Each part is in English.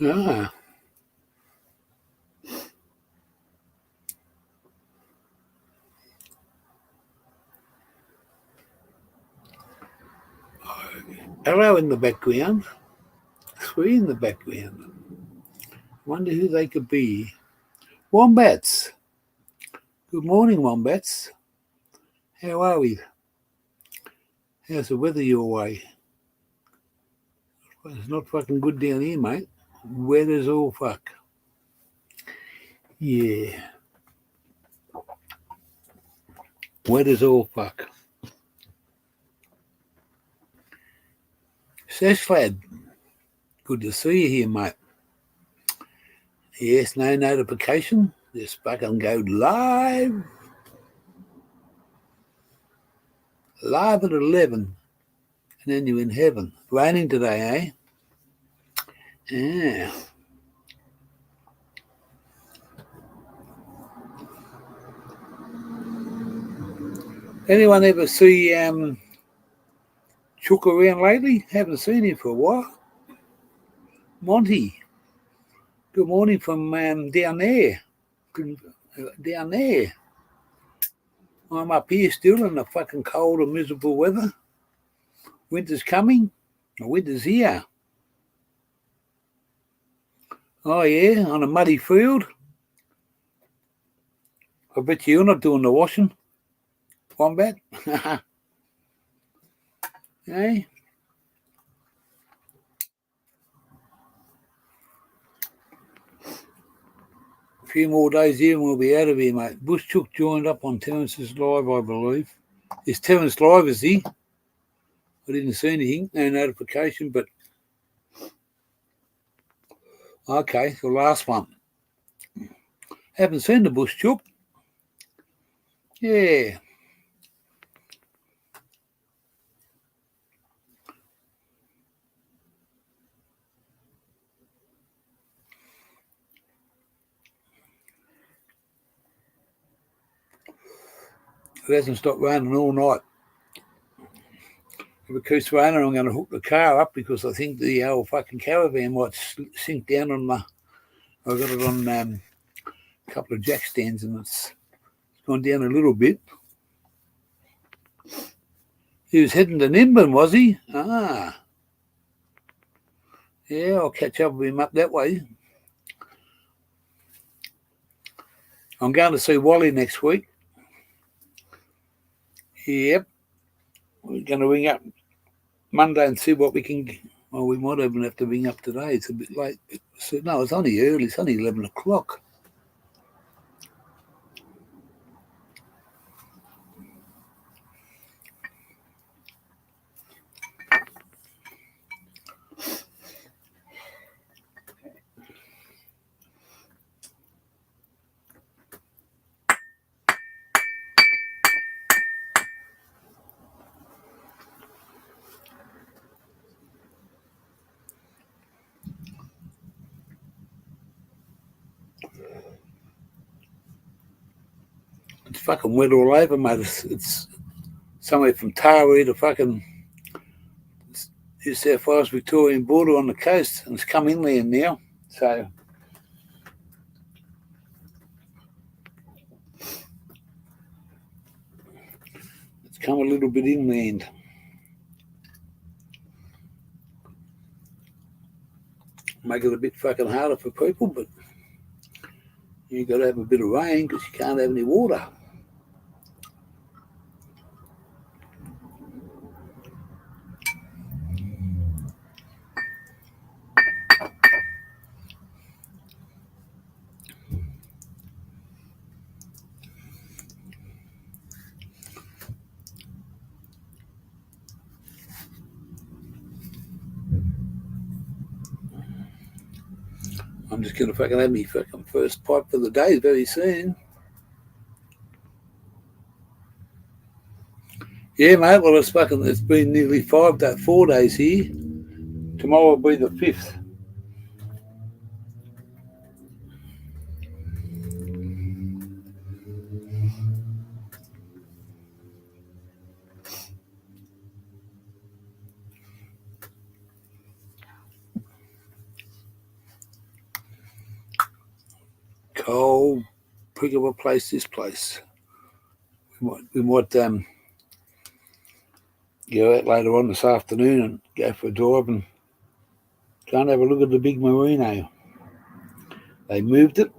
Ah. Hello in the background. Three in the background. Wonder who they could be. Wombats. Good morning, Wombats. How are we? How's the weather your way? It's not fucking good down here, mate. Weather's all fuck. Yeah. Weather's all fuck. Sesh lad. Good to see you here, mate. Yes, no notification. Just fucking go live. Live at 11. And then you're in heaven. Raining today, eh? Yeah. Anyone ever see Chook around lately? Haven't seen him for a while. Monty. Good morning from down there. Down there. I'm up here still in the fucking cold and miserable weather. Winter's coming. Winter's here. Oh, yeah, on a muddy field. I bet you're not doing the washing, Wombat. Hey? A few more days here and we'll be out of here, mate. Bush Chook joined up on Terence's live, I believe. Is Terence live, is he? I didn't see anything, no notification, but okay, the last one. Haven't seen the Bush Chook. Yeah. It hasn't stopped raining all night. If it keeps raining, I'm going to hook the car up because I think the old fucking caravan might sink down on the... I've got it on a couple of jack stands and it's gone down a little bit. He was heading to Nimbin, was he? Ah. Yeah, I'll catch up with him up that way. I'm going to see Wally next week. Yep. We're going to ring up Monday and see what we can... Well, we might even have to ring up today. It's a bit late. No, it's only early. It's only 11 o'clock. It's fucking wet all over, mate. It's somewhere from Taree to fucking New South Wales Victorian border on the coast, and it's come inland now. So it's come a little bit inland. make it a bit fucking harder for people, but you got to have a bit of rain because you can't have any water. I'm just going to fucking have me fucking first pipe for the day very soon. Yeah, mate, well, it's been nearly 4 days here. Tomorrow will be the 5th. Cold, prick of a place, this place. We might go out later on this afternoon and go for a drive and go and have a look at the big merino. They moved it.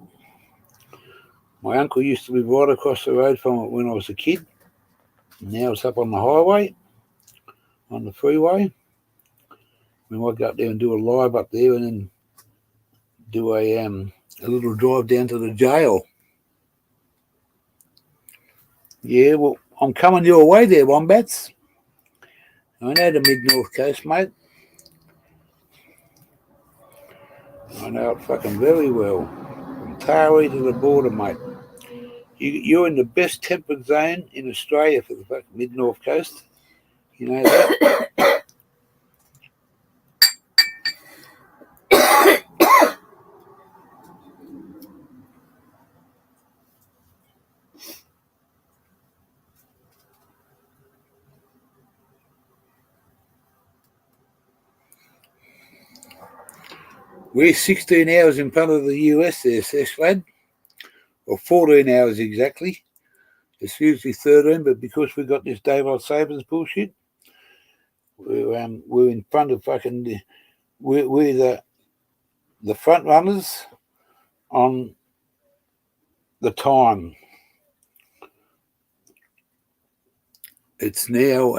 My uncle used to live right across the road from it when I was a kid. Now it's up on the highway, on the freeway. We might go up there and do a live up there and then do a little drive down to the jail. Yeah, well, I'm coming your way there, Wombats. I know the mid-north coast, mate. I know it fucking very well. From Taree to the border, mate. You're in the best temperate zone in Australia for the fucking mid-north coast. You know that? We're 16 hours in front of the US there, sesh lad. Or 14 hours exactly. It's usually 13, but because we've got this daylight savings bullshit, we're in front of fucking we're the front runners on the time. It's now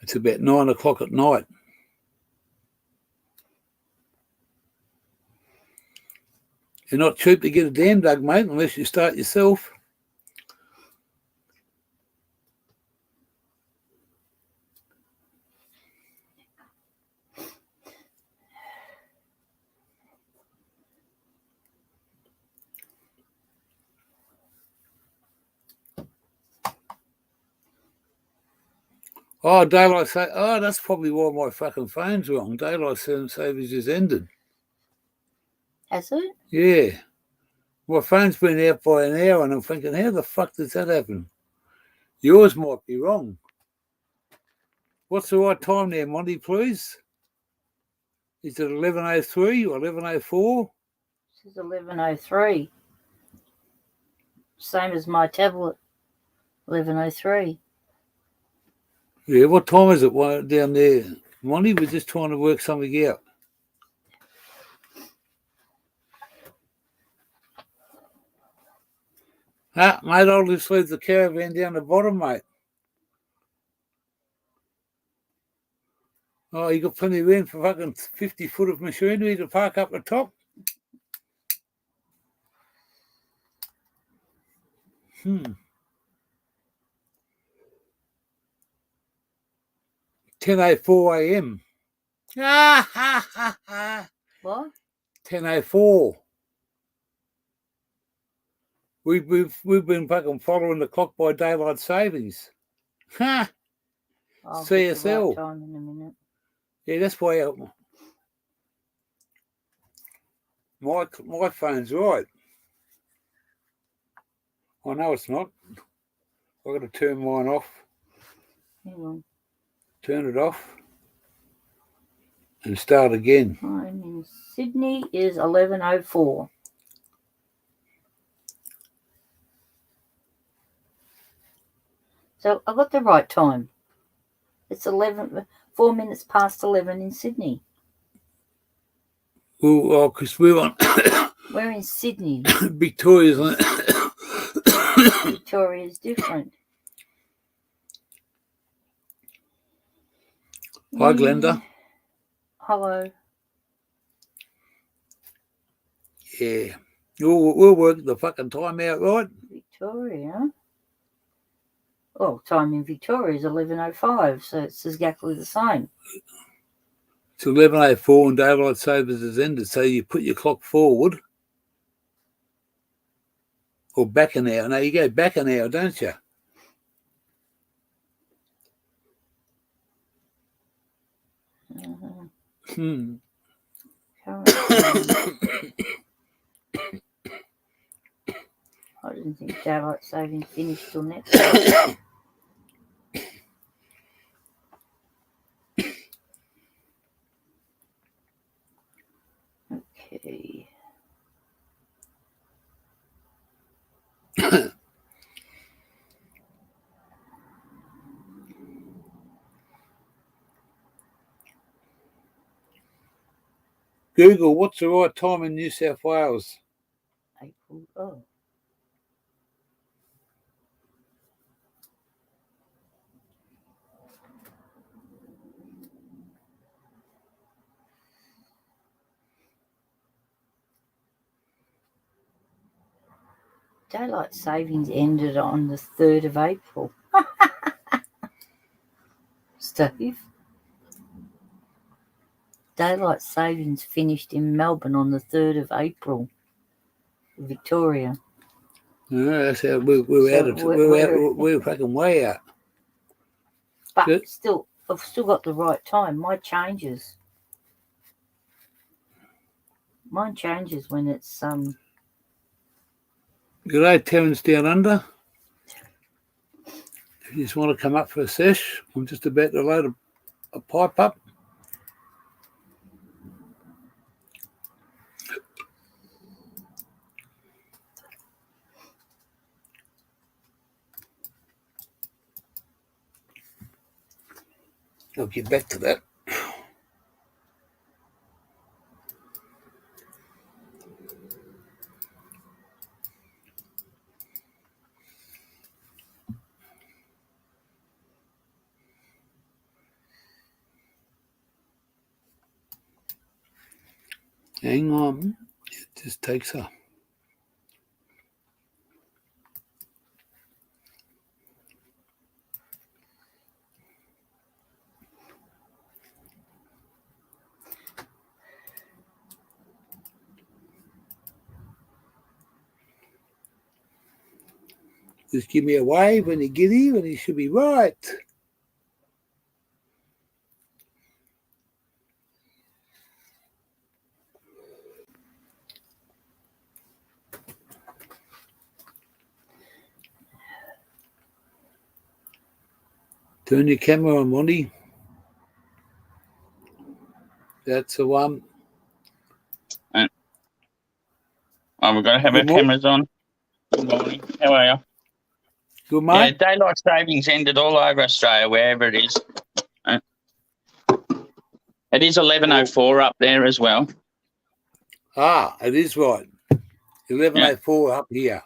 it's about 9 o'clock at night. You're not cheap to get a damn dug, mate, unless you start yourself. Oh, that's probably why my fucking phone's wrong. Daylight savings has ended. Has it? Yeah. My phone's been out by an hour and I'm thinking, how the fuck does that happen? Yours might be wrong. What's the right time there, Monty, please? Is it 11:03 or 11:04? This is 11:03. Same as my tablet. 11:03. Yeah, what time is it down there? Monty, we're just trying to work something out. Mate, I'll just leave the caravan down the bottom, mate. Oh, you got plenty of room for fucking 50 foot of machinery to park up the top? 10:04 a.m. What? 10:04. We've been fucking following the clock by daylight savings. Ha! I'll CSL. get the right time in a minute. Yeah, that's why my phone's right. I know it's not. I've got to turn mine off. Hang on. Turn it off. And start again. Time in Sydney is 11:04. So I got the right time. It's 11. 4 minutes past 11 in Sydney. Well, because we're on We're in Sydney. Victoria's on Victoria is different. Hi, Glenda. Hello. Yeah. We'll work the fucking time out, right? Victoria. Oh, time in Victoria is 11:05, so it's exactly the same. It's 11:04 and daylight savings has ended, so you put your clock forward or back an hour. No, you go back an hour, don't you? I didn't think daylight saving finished till next week. Okay. Google, what's the right time in New South Wales? April. Oh. Daylight savings ended on the 3rd of April. Steve? Daylight savings finished in Melbourne on the 3rd of April. Victoria. No, that's how we're fucking way out. But Good. still, I've still got the right time. Mine changes. Mine changes when it's G'day, Terence down under. If you just want to come up for a sesh, I'm just about to load a pipe up. I'll get back to that. Hang on. It just takes a... Just give me a wave when you get here and you should be right. Turn your camera on, Monty. That's the one. Oh, we've got to have our cameras on. Good morning. How are you? Good, mate. Yeah, daylight savings ended all over Australia, wherever it is. It is 11:04 up there as well. Ah, it is right. 11:04 up here.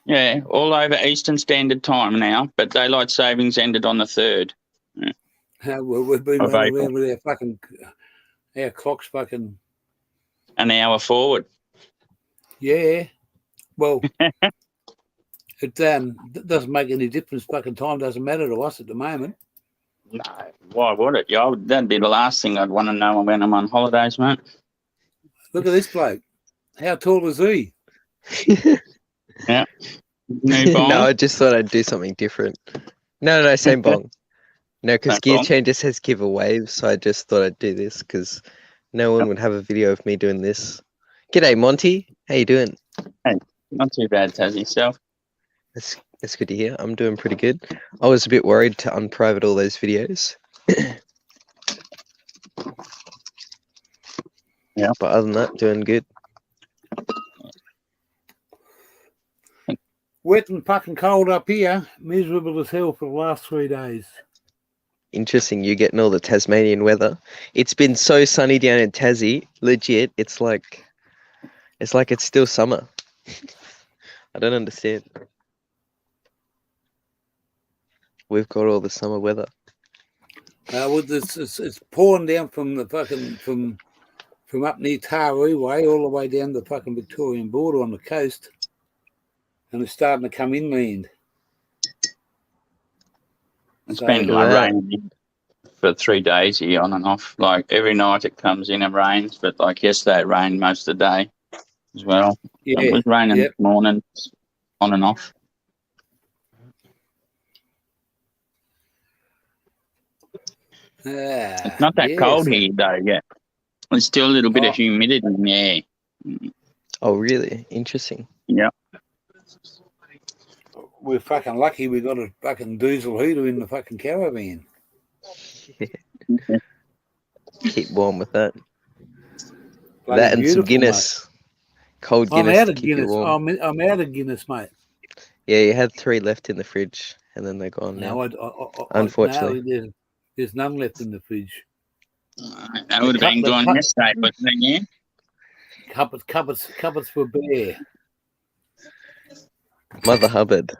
Yeah, all over Eastern Standard Time now, but daylight savings ended on the 3rd. We've been running around with our fucking... Our clock's fucking... An hour forward. Yeah. Well, it doesn't make any difference. Fucking time doesn't matter to us at the moment. No, why would it? Yeah, that'd be the last thing I'd want to know when I'm on holidays, mate. Look at this bloke. How tall is he? Yeah. New bong? No, I just thought I'd do something different. No, same bong. No, because Gear Changer says give a wave, so I just thought I'd do this because no one would have a video of me doing this. G'day, Monty. How you doing? Hey, not too bad, Taz. Yourself? That's good to hear. I'm doing pretty good. I was a bit worried to unprivate all those videos. Yeah. But other than that, doing good. Wet and fucking cold up here. Miserable as hell for the last 3 days. Interesting. You're getting all the Tasmanian weather. It's been so sunny down in Tassie. Legit, it's like it's still summer. I don't understand. We've got all the summer weather. Well, it's pouring down from the fucking from up near Taree way all the way down the fucking Victorian border on the coast, and it's starting to come inland. It's So- been Look at that. raining for 3 days here on and off. Like every night it comes in and rains, but like yesterday it rained most of the day as well. Yeah, It was raining yep. this morning on and off. It's not that cold here though yet. There's still a little bit of humidity in the air. Oh, really? Interesting. Yeah. We're fucking lucky we got a fucking diesel heater in the fucking caravan. Keep warm with that. Bloody That and some beautiful, Guinness. Cold mate. I'm Guinness out to of keep you Guinness. warm. I'm out of Guinness, mate. Yeah, you had 3 left in the fridge, and then they're gone now. No, Unfortunately. no, there's none left in the fridge. That would have been gone yesterday, but yeah. Cupboards were bare. Mother Hubbard.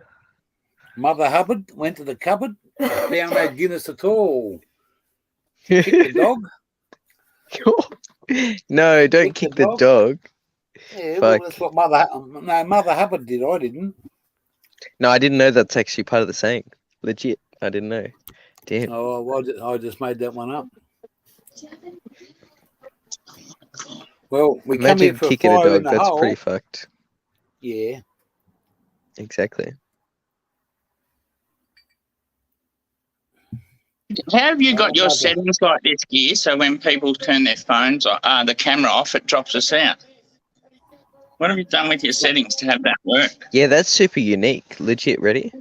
Mother Hubbard went to the cupboard, found no Guinness at all. Kicked the dog. No, don't kick the dog. Yeah, well, Fuck. that's what Mother Hubbard did. I didn't. No, I didn't know that's actually part of the saying. Legit. I didn't know. Damn. Oh, well, I just made that one up. Well, we come here Imagine for kicking a fire in dog. the That's hole. pretty fucked. Yeah. Exactly. How have you got your mother. settings like this, Gear? So when people turn their phones, the camera off, it drops us out. What have you done with your settings to have that work? Yeah, that's super unique. Legit. Ready?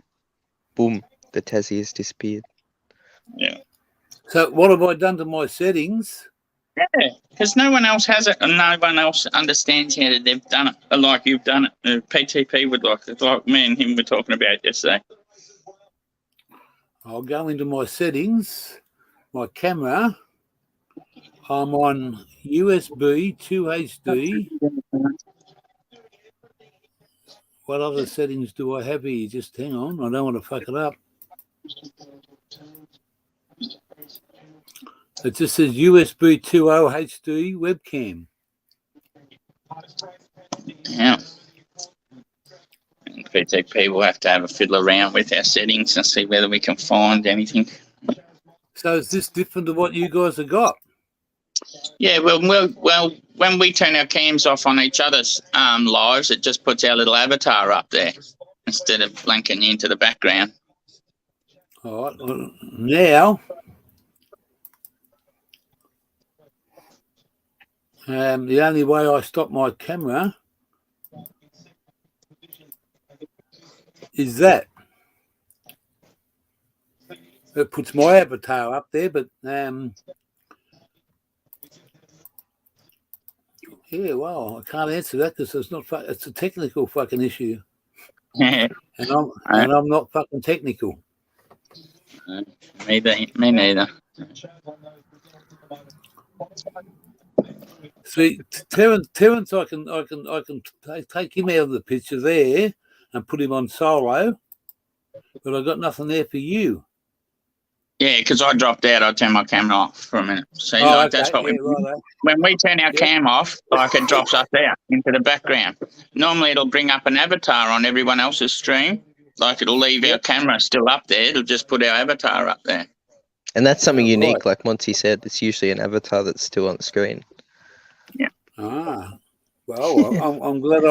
Boom. The Tassie has disappeared. Yeah. So what have I done to my settings? Yeah, because no one else has it and no one else understands how they've done it like you've done it. PTP would like me and him were talking about yesterday. I'll go into my settings, my camera. I'm on USB 2HD. What other settings do I have here? Just hang on. I don't want to fuck it up. It just says USB 2.0 HD webcam. Yeah. And PTP will have to have a fiddle around with our settings and see whether we can find anything. So is this different to what you guys have got? Yeah, well, when we turn our cams off on each other's lives, it just puts our little avatar up there instead of blinking into the background. All right. Well, now, the only way I stop my camera is that. It puts my avatar up there, but yeah, well, I can't answer that because it's not. It's a technical fucking issue, and I'm not fucking technical. Me neither. See, Terence, I can take him out of the picture there and put him on solo, but I got nothing there for you. Yeah, because I dropped out. I turned my camera off for a minute. So like, that's what when we turn our cam off, like it drops us out into the background. Normally it'll bring up an avatar on everyone else's stream. Like it'll leave our camera still up there. It'll just put our avatar up there. And that's something Oh, unique, right. like Monty said. It's usually an avatar that's still on the screen. Yeah. Ah, well, I'm glad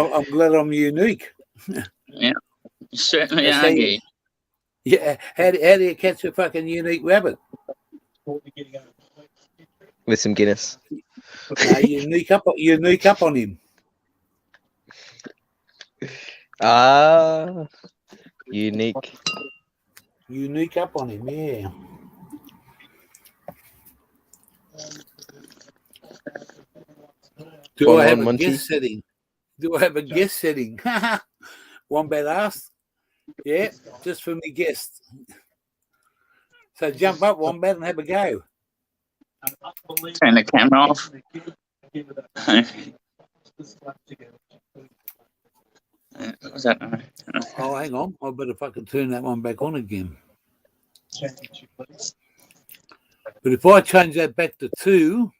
I'm unique. Yeah, you certainly That's are. how Guy. Yeah, how do you catch a fucking unique rabbit? With some Guinness. Unique up on him. Ah, unique. Unique up on him, yeah. Do I have a guest setting? Do I have a guest setting? Wombat asked. Yeah, just for me guest. So jump up, Wombat, and have a go. Turn the camera off. What's that? Oh, hang on. I better fucking turn that one back on again. But if I change that back to 2,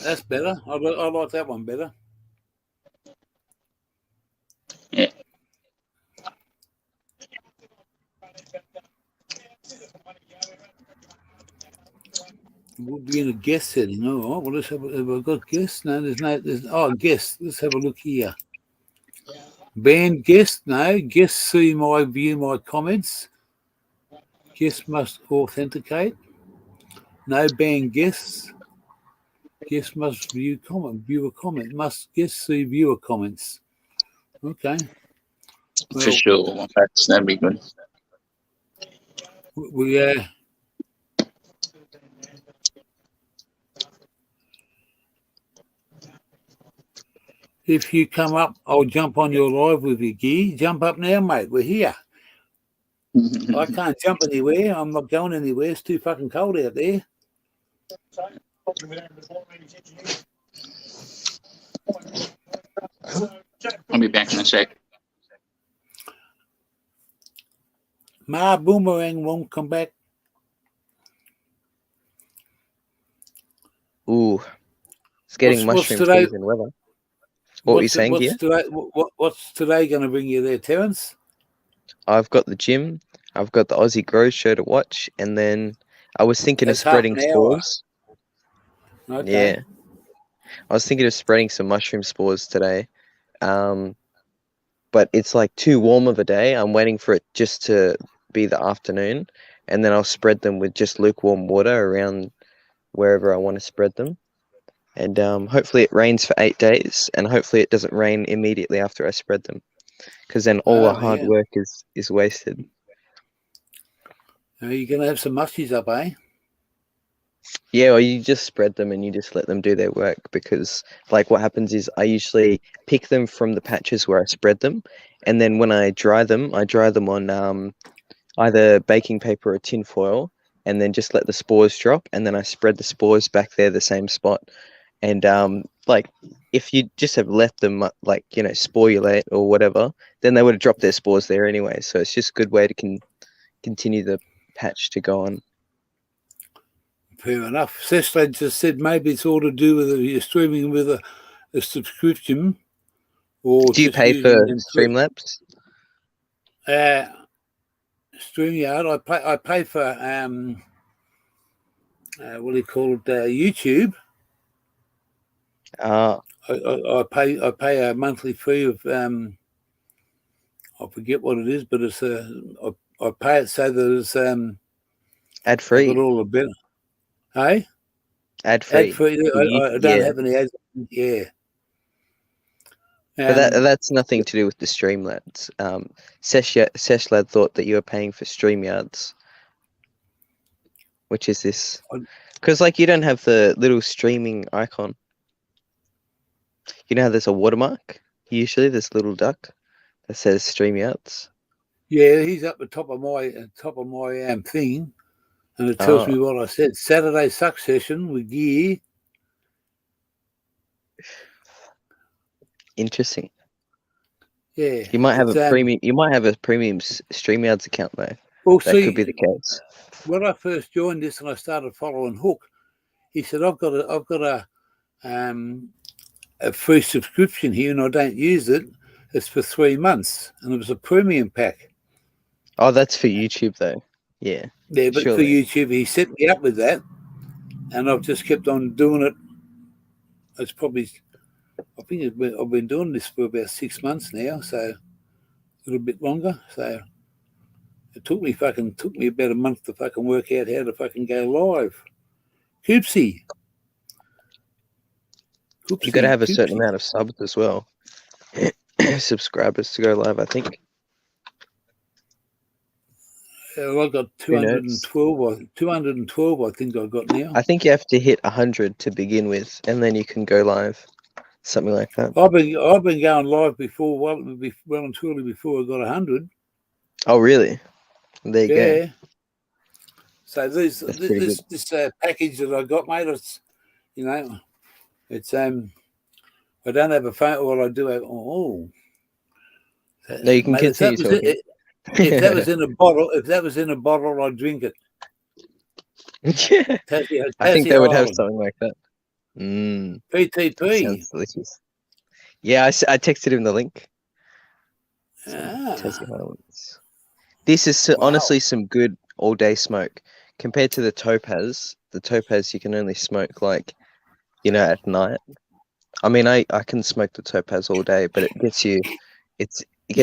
that's better. I like that one better. Yeah. We'll be in a guest setting. All right. Well, let's have I got guests? No, there's guests. Let's have a look here. Banned guest? No. Guests see my comments. Guests must authenticate. No banned guests. Guests must view a comment. Must guests see viewer comments. Okay. For sure. That'd be good. We if you come up, I'll jump on your live with you, Gee. Jump up now, mate. We're here. I can't jump anywhere. I'm not going anywhere. It's too fucking cold out there. I'll be back in a sec. Ma Boomerang won't come back. Ooh, it's getting mushroom season weather. What were you saying here? What's today going to bring you there, Terence? I've got the gym. I've got the Aussie Grow show to watch, and then I was thinking of spreading spores. Okay. Yeah, I was thinking of spreading some mushroom spores today, but it's like too warm of a day. I'm waiting for it just to be the afternoon, and then I'll spread them with just lukewarm water around wherever I want to spread them. And hopefully it rains for 8 days, and hopefully it doesn't rain immediately after I spread them, because then all the hard work is wasted. Are you going to have some mushies up, eh? Yeah, or you just spread them and you just let them do their work, because like what happens is I usually pick them from the patches where I spread them, and then when I dry them on either baking paper or tin foil, and then just let the spores drop, and then I spread the spores back there the same spot. And like if you just have left them sporulate or whatever, then they would have dropped their spores there anyway. So it's just a good way to continue the patch to go on. Fair enough. Sesh just said maybe it's all to do with you're streaming with a subscription. Or do you pay for Streamlabs? StreamYard. I pay for what do you call it? YouTube. I pay a monthly fee of I forget what it is, but it's I pay it so that it's ad free. Got all the better. Hey? Ad free. Ad free. I don't have any ads. Yeah. But that's nothing to do with the Streamlabs. Seshlad thought that you were paying for StreamYards, which is this, because like you don't have the little streaming icon. You know how there's a watermark? Usually this little duck that says StreamYards. Yeah, he's up the top of my thing, and it tells me what I said. Saturday Suck Session with Gear. Interesting. Yeah, you might have a premium. You might have a premium StreamYards account though. Well, that could be the case. When I first joined this and I started following Hook, he said, "I've got a free subscription here, and I don't use it. It's for 3 months, and it was a premium pack." Oh, that's for YouTube though. Yeah. Yeah, but for YouTube, he set me up with that, and I've just kept on doing it. It's probably, I think I've been doing this for about 6 months now, so a little bit longer. So it took me about a month to fucking work out how to fucking go live. Coopsy. You got to have a certain amount of subs as well, subscribers to go live, I think. I got 212. Or 212, I think I got now. I think you have to hit 100 to begin with, and then you can go live. Something like that. I've been going live before, well and truly before I got 100. Oh, really? There you go. So this package that I got, mate, it's it's I don't have a phone. Well, I do have. Oh, no, you can continue talking. If that was in a bottle, I'd drink it. Yeah. I think they would have something like that. PTP. Sounds delicious. Yeah, I texted him the link. Ah. This is honestly some good all-day smoke. Compared to the Topaz you can only smoke like, at night. I mean, I can smoke the Topaz all day, but it gets you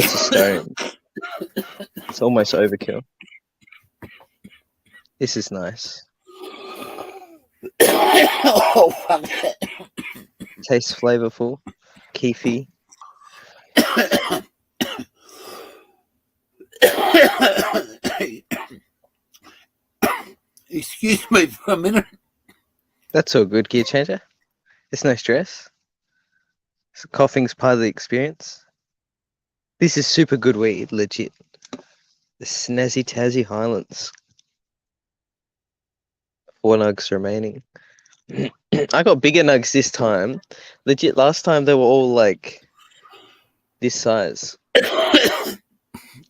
stoned. It's almost overkill. This is nice. Oh, fuck. Tastes flavorful, keefy. Excuse me for a minute. That's all good, gear changer. There's no stress. So coughing's part of the experience. This is super good weed, legit. The Snazzy Tazzy Highlands. 4 nugs remaining. I got bigger nugs this time. Legit, last time they were all like this size.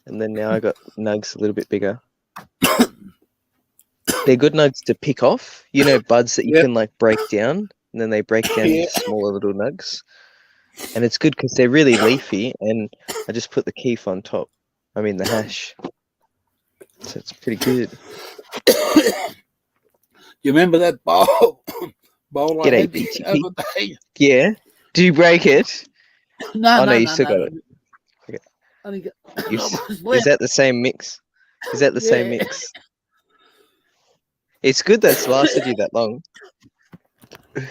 And then now I got nugs a little bit bigger. They're good nugs to pick off. Buds that you can like break down. And then they break down into smaller little nugs. And it's good because they're really leafy. And I just put the keef on top. I mean the hash. So it's pretty good. You remember that bowl I had the other day? Yeah. Did you break it? No, you still got it. Okay. Is that the same mix? Is that the same mix? It's good that's lasted you that long.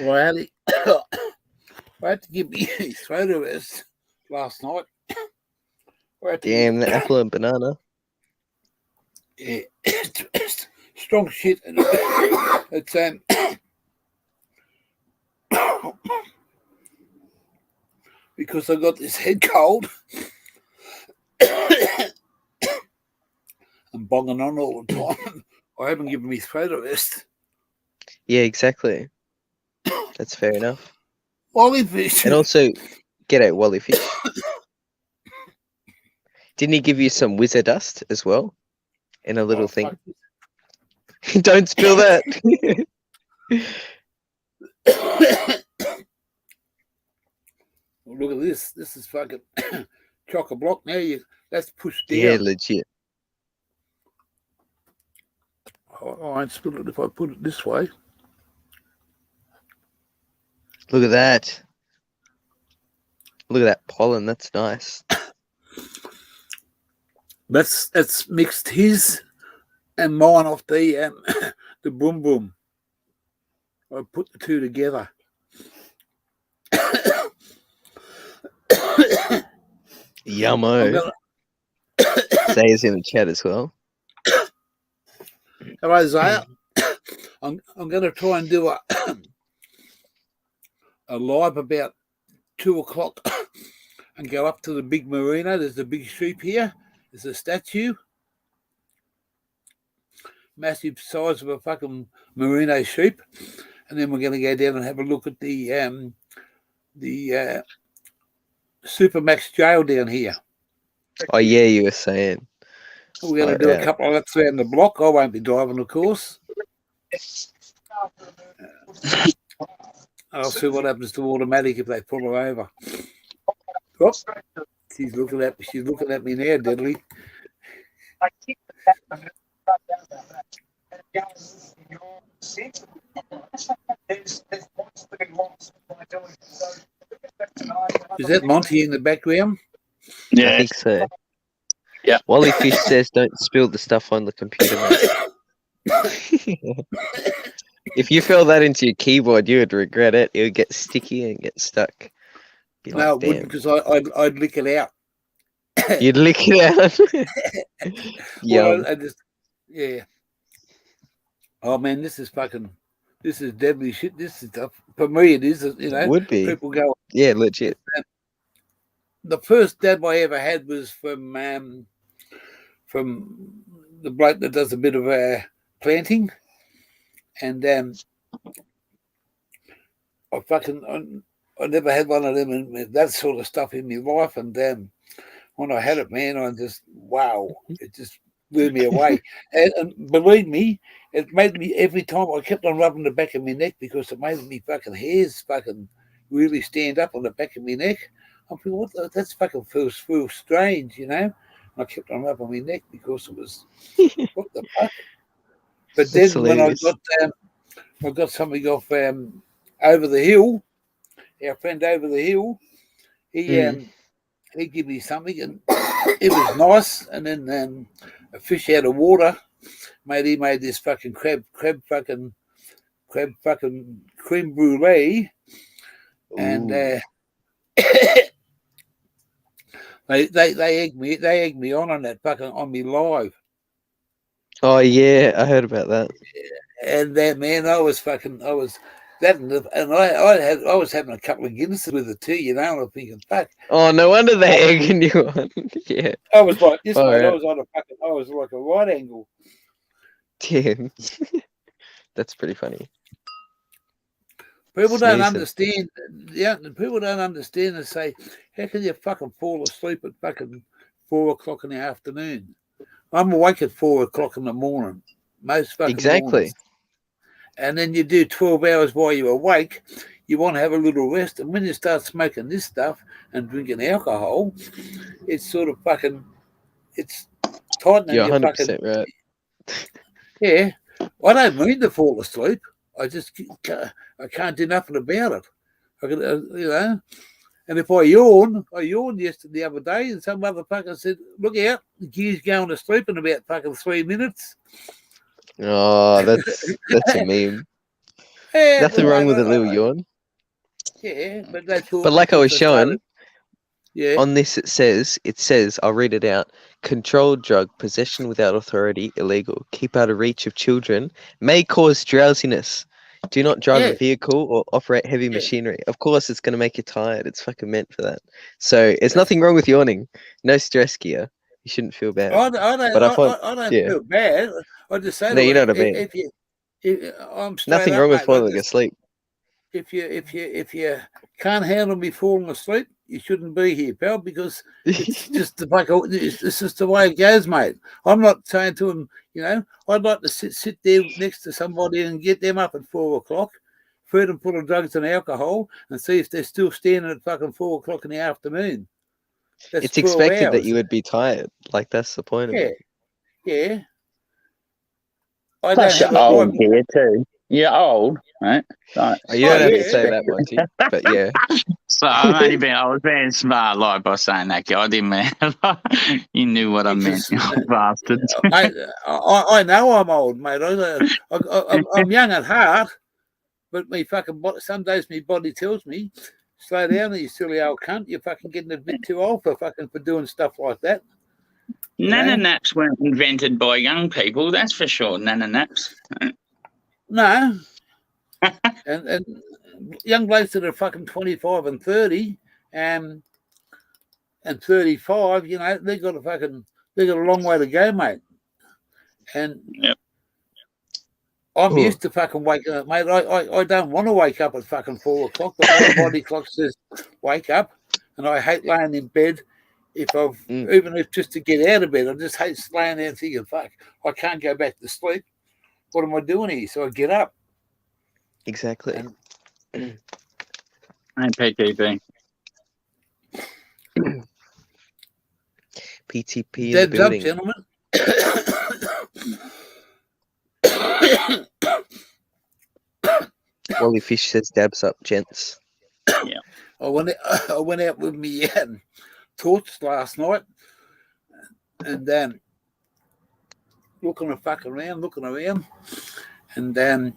Well, I had to give me throat arrest last night. Damn, the apple and banana. Yeah, it's strong shit. It's because I got this head cold. I'm bonging on all the time. I haven't given me throat arrest. Yeah, exactly. That's fair enough. Wally fish. And also, g'day, Wally fish. Didn't he give you some wizard dust as well? In a little thing? Don't spill that. Look at this. This is fucking chock-a-block. Now that's pushed down. Yeah, legit. I won't spill it if I put it this way. Look at that. Look at that pollen. That's nice. That's mixed his and mine off the boom boom. I put the two together. Yummo. Zaya's in the chat as well. Hello, Zaya. I'm going to try and do a live about 2 o'clock and go up to the big marina. There's a big sheep here. There's a statue. Massive size of a fucking merino sheep. And then we're going to go down and have a look at the Supermax jail down here. Oh, yeah, you were saying. We're going to do a couple of laps around the block. I won't be driving, of course. I'll see what happens to automatic if they pull her over. Oh, she's looking at me now, Deadly. Is that Monty in the background? Yeah, I think so. Yeah. Wally Fish says, "Don't spill the stuff on the computer, mate." If you fill that into your keyboard, you would regret it. It would get sticky and get stuck. No, it wouldn't, because I'd lick it out. You'd lick it out. Well, Yeah. Oh man, this is deadly shit. This is tough. For me, it is. You know, It would be. people go. Yeah, legit. The first dab I ever had was from the bloke that does a bit of planting, and I never had one of them and that sort of stuff in my life. And when I had it, man, it just blew me away. And believe me, it made me every time I kept on rubbing the back of my neck because it made me fucking hairs fucking really stand up on the back of my neck. I'm thinking, that's fucking feels strange, you know. And I kept on rubbing my neck because it was what the fuck. But That's then when I hilarious. got something off over the hill, our friend over the hill, he gave me something and it was nice. And then a fish out of water, mate, he made this fucking crab fucking creme brulee, and they egged me on that fucking on me live. Oh yeah, I heard about that. And then, man, I was that, and I was having a couple of Guinnesses with it too, you know. And I'm thinking, fuck. Oh, no wonder they're egging you on. Yeah. I was like this, mate. Right. I was like a right angle. Damn. That's pretty funny. People don't understand. Yeah, people don't understand and say, how can you fucking fall asleep at fucking 4 o'clock in the afternoon? I'm awake at 4 o'clock in the morning, most fucking mornings. And then you do 12 hours while you're awake. You want to have a little rest. And when you start smoking this stuff and drinking alcohol, it's sort of fucking, it's tightening You're 100% fucking, right. Yeah. I don't mean to fall asleep. I can't do nothing about it. I can, you know. And if I yawned yesterday the other day, and some motherfucker said, "Look out, G's going to sleep in about fucking 3 minutes." Oh, that's a meme. Yeah, nothing wrong with a little yawn. Yeah, but they thought. But like I was showing, yeah. On this it says, I'll read it out. Controlled drug possession without authority illegal. Keep out of reach of children. May cause drowsiness. Do not drive a vehicle or operate heavy machinery. Of course, it's going to make you tired. It's fucking meant for that. So there's nothing wrong with yawning. No stress gear. You shouldn't feel bad. I don't feel bad. I just say, no, you know what I mean. I'm nothing wrong with falling asleep. If you can't handle me falling asleep, you shouldn't be here, pal, because it's just it's just the way it goes, mate. I'm not saying to him, you know, I'd like to sit there next to somebody and get them up at 4 o'clock, feed them full of drugs and alcohol, and see if they're still standing at fucking 4 o'clock in the afternoon. That's it's expected 12 that hours. you would be tired. Like, that's the point of it. Yeah. Plus, you're old here too. You're old, right? Right. You don't have to say that, Monty. But yeah. So I was being smart, like, by saying that. I didn't mean you knew what I meant, you bastards. I know I'm old, mate. I'm young at heart, but me fucking some days my body tells me, slow down, you silly old cunt. You're fucking getting a bit too old for doing stuff like that. Nana naps weren't invented by young people, that's for sure. Nana naps. No. and young blokes that are fucking 25 and 30 and 35, you know, they've got a long way to go, mate. And I'm used to fucking waking up, mate. I don't want to wake up at fucking 4 o'clock, but my body clock says wake up, and I hate laying in bed. Even if just to get out of bed, I just hate laying there thinking, fuck, I can't go back to sleep. What am I doing here? So I get up. Exactly. And PTP. PTP in the building. Gentlemen. Wally Fish says dabs up, gents. Yeah. I went out with me torch last night, and then looking around, and then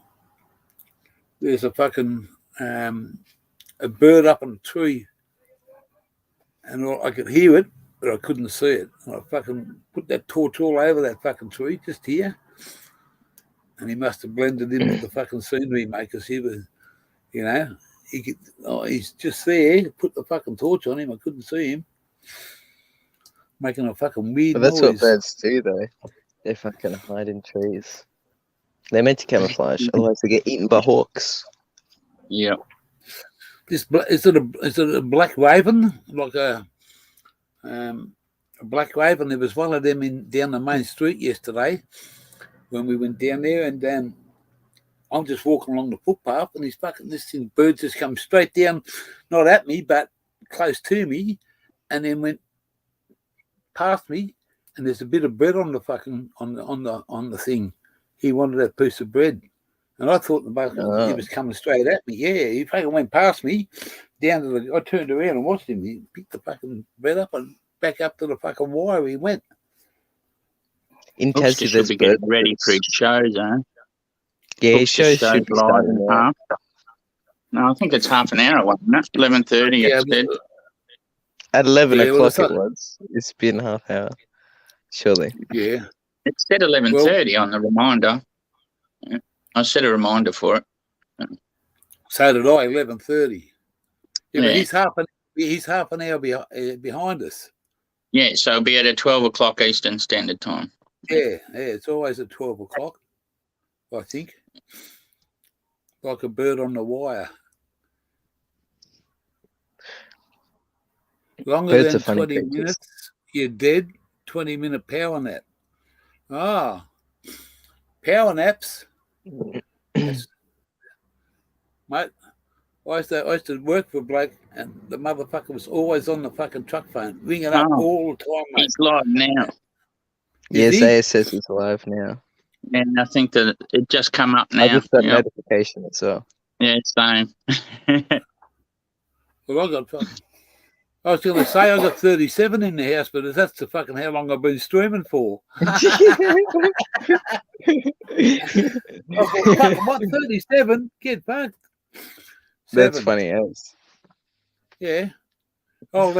there's a fucking a bird up in a tree, and I could hear it, but I couldn't see it. And I fucking put that torch all over that fucking tree just here. And he must have blended in with the fucking scenery, mate, because he was, you know, he's just there. Put the fucking torch on him. I couldn't see him. Making a fucking weird But that's noise. what birds do, though. They fucking hide in trees. They're meant to camouflage, otherwise they get eaten by hawks. Yeah. Is it a black raven? Like a black raven? There was one of them down the main street yesterday when we went down there, and I'm just walking along the footpath, and this bird just come straight down, not at me, but close to me, and then went past me, and there's a bit of bread on the fucking on the thing. He wanted that piece of bread, and I thought he was coming straight at me. Yeah, he fucking went past me down to I turned around and watched him. He picked the fucking bread up and back up to the fucking wire he went. In Tassie, there's getting ready for his shows, eh? Yeah, his shows should be live starting in half. No, I think it's half an hour, wasn't it? 11:30. Yeah, at 11 o'clock it was. It's been half hour, surely. Yeah. It said 11:30 on the reminder. Yeah. I set a reminder for it. So did I. 11:30. Yeah, Yeah. but he's half an hour behind us. Yeah, so it'll be at 12 o'clock Eastern Standard Time. Yeah, it's always at 12 o'clock, I think. Like a bird on the wire. Longer Birds than 20 minutes, you're dead. 20-minute power nap. Ah, power naps. Mate, I used to work for Blake, and the motherfucker was always on the fucking truck phone, ringing up all the time, mate. He's live now. Yes, AS says he's live now. And I think that it just come up now. I just got notification as well. Yeah, same. Well, I was going to say I got 37 in the house, but that's the fucking how long I've been streaming for. What, 37? Get fucked. That's funny as. Yeah. I'll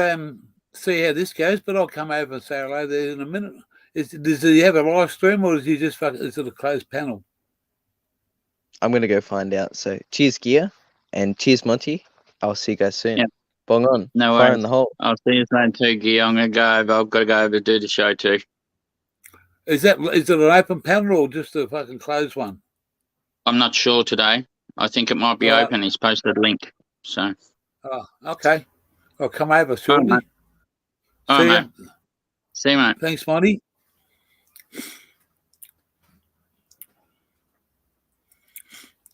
see how this goes, but I'll come over and say hello there in a minute. Does he have a live stream, or is he just is it a closed panel? I'm going to go find out. So cheers, Gear, and cheers, Monty. I'll see you guys soon. Yep. Bong on. No Fire worries. in the hole. I'll see you soon too, Gear. I'm going to go over. I've got to go over to do the show too. Is it an open panel or just a fucking closed one? I'm not sure today. I think it might be open. He's posted a link. So. Oh, okay. I'll come over shortly. All right, mate. See you, mate. Thanks, Monty.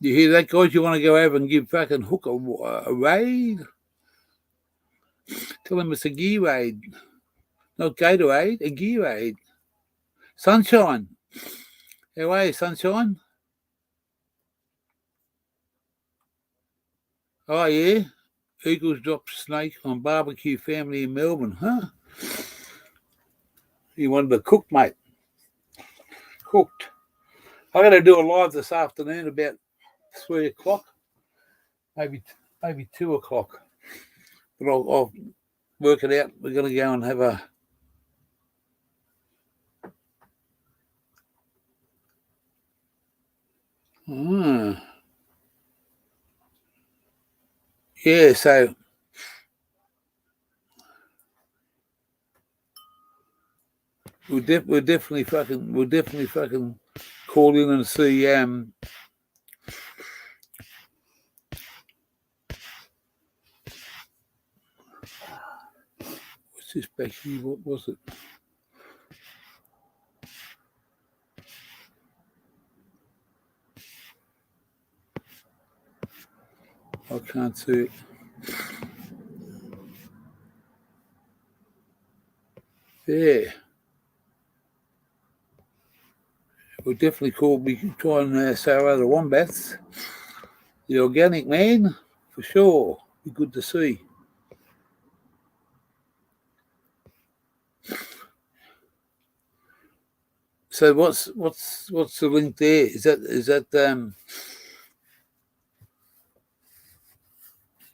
You hear that, guys? You want to go over and give fucking Hook a raid? Tell him it's a gear raid. Not Gatorade, a gear raid. Sunshine. How are you, Sunshine? Oh, yeah? Eagles drop snake on barbecue family in Melbourne, huh? You wanted to cook, mate. Cooked. I'm going to do a live this afternoon about 3 o'clock, maybe 2 o'clock. But I'll work it out. We're going to go and have a yeah, so we'll definitely fucking call in and see what's this back here? What was it? I can't see it. Yeah. We'll definitely we can try and say hello to Wombats. The organic man, for sure. Be good to see. So what's the link there? Is that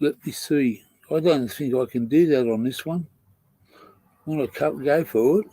let me see. I don't think I can do that on this one. Want to go for it?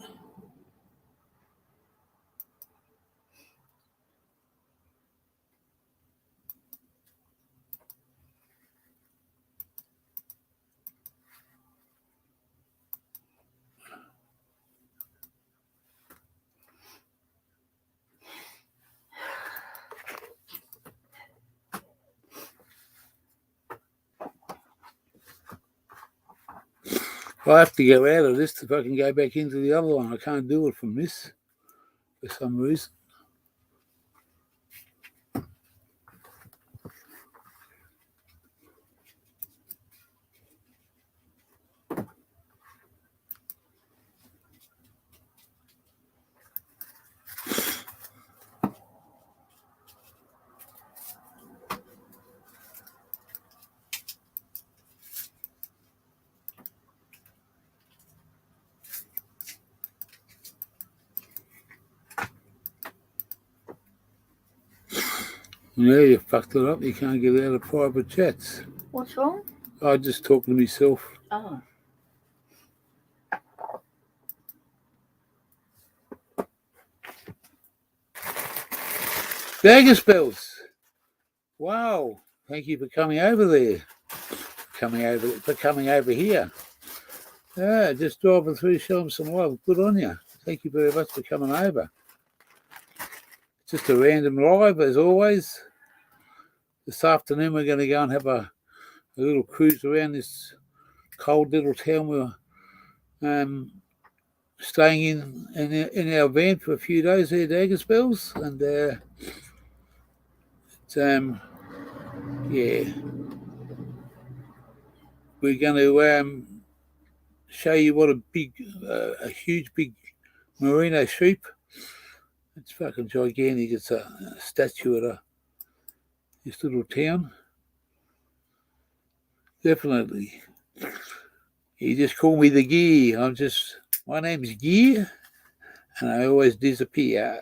I have to go out of this if I can go back into the other one. I can't do it from this for some reason. Yeah, you fucked it up. You can't get out of private chats. What's wrong? I just talk to myself. Oh. Dagger spells. Wow. Thank you for coming over there. Coming over here. Yeah, just driving through, showing some love. Good on you. Thank you very much for coming over. Just a random live, as always. This afternoon, we're going to go and have a little cruise around this cold little town we're staying in our van for a few days there, Dagger Spells. And yeah, we're going to show you what a huge big merino sheep. It's fucking gigantic. It's a statue at this little town. Definitely. You just call me the Gear. My name's Gear, and I always disappear.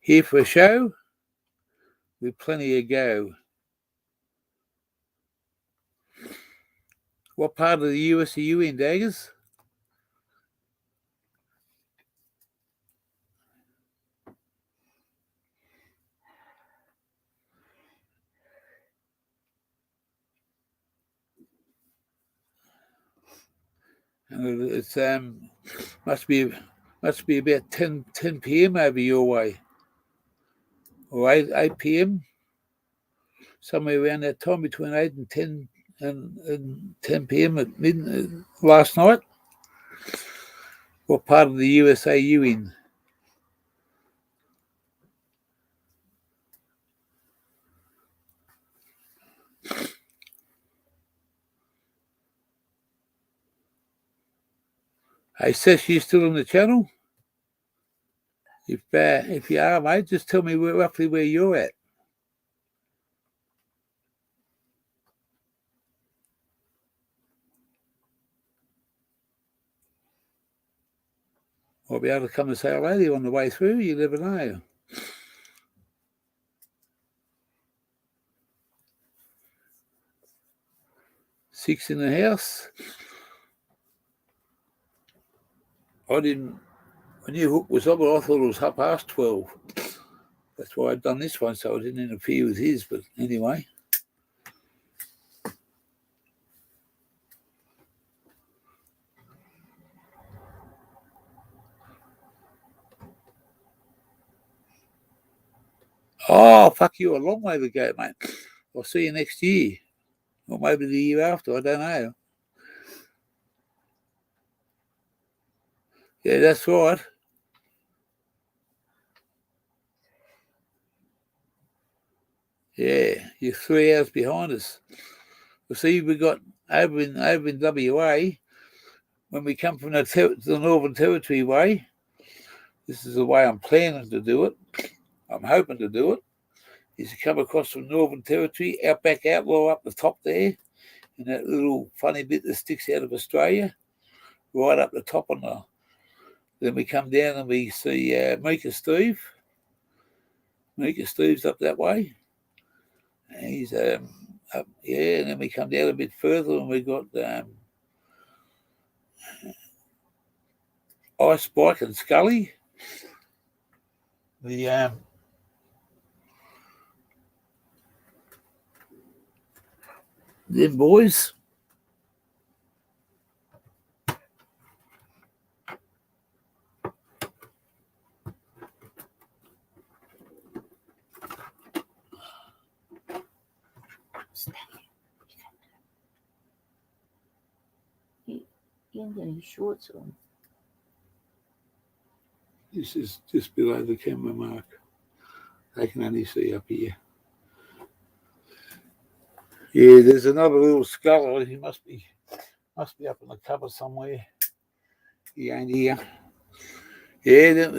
Here for a show with plenty of go. What part of the US are you in, Daggers? And it's must be about 10 p.m. over your way, or 8 p.m. somewhere around that time, between 8 and 10 and 10 p.m. at midnight last night. What part of the USA are you in? Hey, Sesh, you still on the channel? If you are, mate, just tell me roughly where you're at. I'll be able to come and say hello to you on the way through. You never know. 6 in the house. When your hook was up, I thought it was 12:30. That's why I'd done this one, so I didn't interfere with his. But anyway. Oh, fuck you, a long way to go, mate. I'll see you next year. Or maybe the year after, I don't know. Yeah, that's right. Yeah, you're 3 hours behind us. Well, see, we got over in WA, when we come from the Northern Territory way, this is the way I'm planning to do it. I'm hoping to do it. Is to come across from Northern Territory, Outback Outlaw up the top there, and that little funny bit that sticks out of Australia, right up the top on the. Then we come down and we see Mika Steve. Mika Steve's up that way. And he's up, yeah, and then we come down a bit further and we got Ice Spike and Scully. The them boys. He ain't got any shorts on. This is just below the camera mark. They can only see up here. Yeah, there's another little skull. He must be up in the cupboard somewhere. He ain't here. Yeah,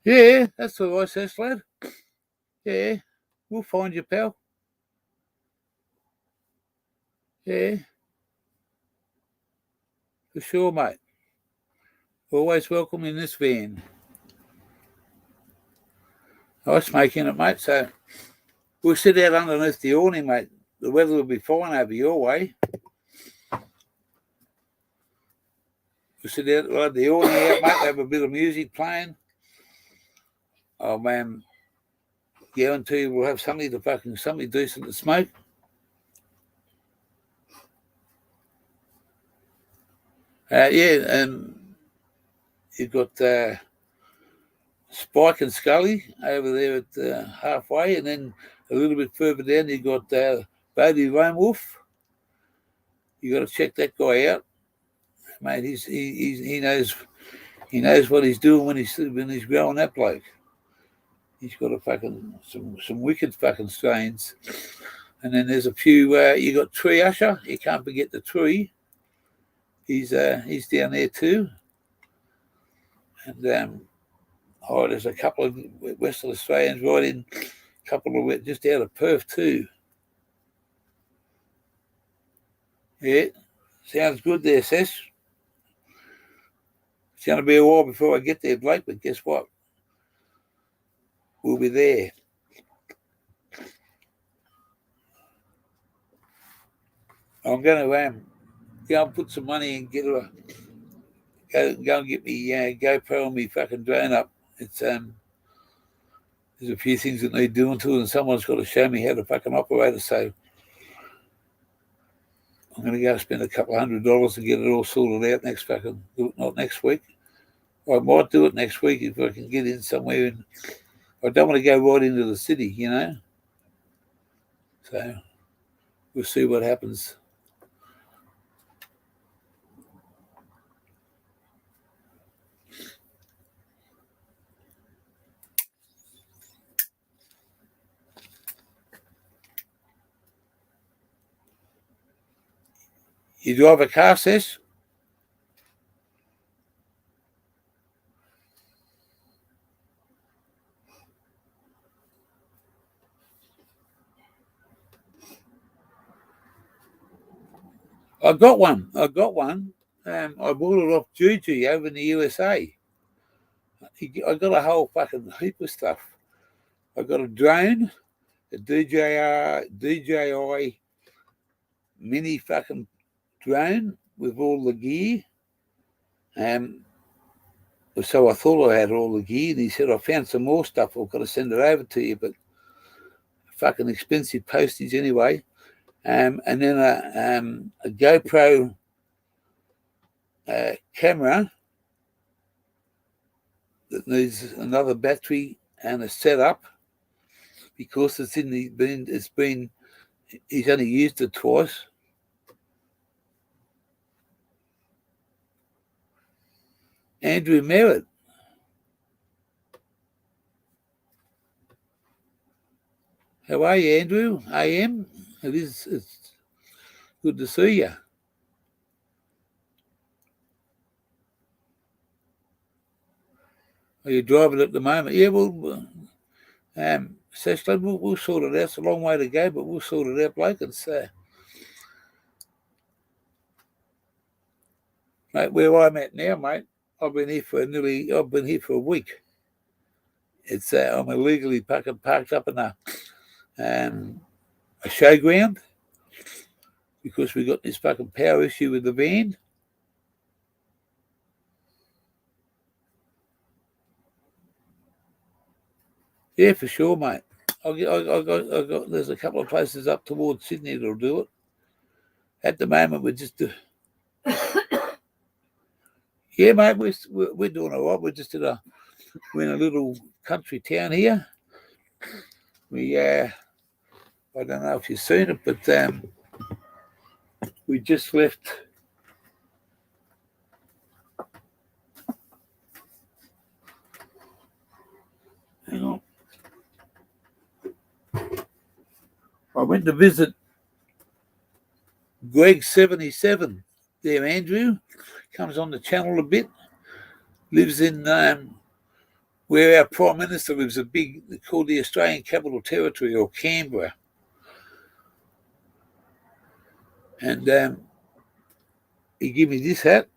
yeah, that's all right, says lad. Yeah, we'll find you, pal. Yeah, for sure, mate. Always welcome in this van. Ice making it, mate. So we'll sit out underneath the awning, mate. The weather will be fine over your way. We'll sit out right the awning out, mate. Have a bit of music playing. Oh man, guarantee you we'll have something decent to smoke. Yeah, and you've got Spike and Scully over there at halfway, and then a little bit further down you've got Bodie Lone Wolf. You got to check that guy out, mate. He knows what he's doing when he's growing that bloke. He's got a fucking some wicked fucking strains, and then there's a few. You got Tree Usher. You can't forget the Tree. He's down there too, and there's a couple of Western Australians right in, a couple of just out of Perth too. Yeah, sounds good there, Sesh. It's going to be a while before I get there, Blake, but guess what? We'll be there. I'm going to go and put some money and go and get me GoPro and me fucking drone up. It's there's a few things that need doing to it, and someone's got to show me how to fucking operate it. So I'm going to go spend a couple $100 to get it all sorted out not next week. I might do it next week if I can get in somewhere. And I don't want to go right into the city, you know. So we'll see what happens. You drive a car, Sesh? I got one. I bought it off Juju over in the USA. I got a whole fucking heap of stuff. I got a drone, a DJI mini fucking drone with all the gear. So I thought I had all the gear, and he said, I found some more stuff. I've got to send it over to you, but fucking expensive postage anyway. And then a GoPro camera that needs another battery and a setup because he's only used it twice. Andrew Merritt. How are you, Andrew? AM? It's good to see you. Are you driving at the moment? Yeah, well, Sesh, we'll sort it out. It's a long way to go, but we'll sort it out, Blake. It's mate, where I'm at now, mate. I've been here for a week. It's I'm illegally parked up in a showground because we got this fucking power issue with the van. Yeah, for sure, mate. I got. There's a couple of places up towards Sydney that'll do it. At the moment, we're just. Yeah, mate, we're doing all right. We're in a little country town here. I don't know if you've seen it, but we just left. Hang on. I went to visit Greg 77 there, Andrew. Comes on the channel a bit. Lives in where our Prime Minister lives, called the Australian Capital Territory, or Canberra. And he gave me this hat.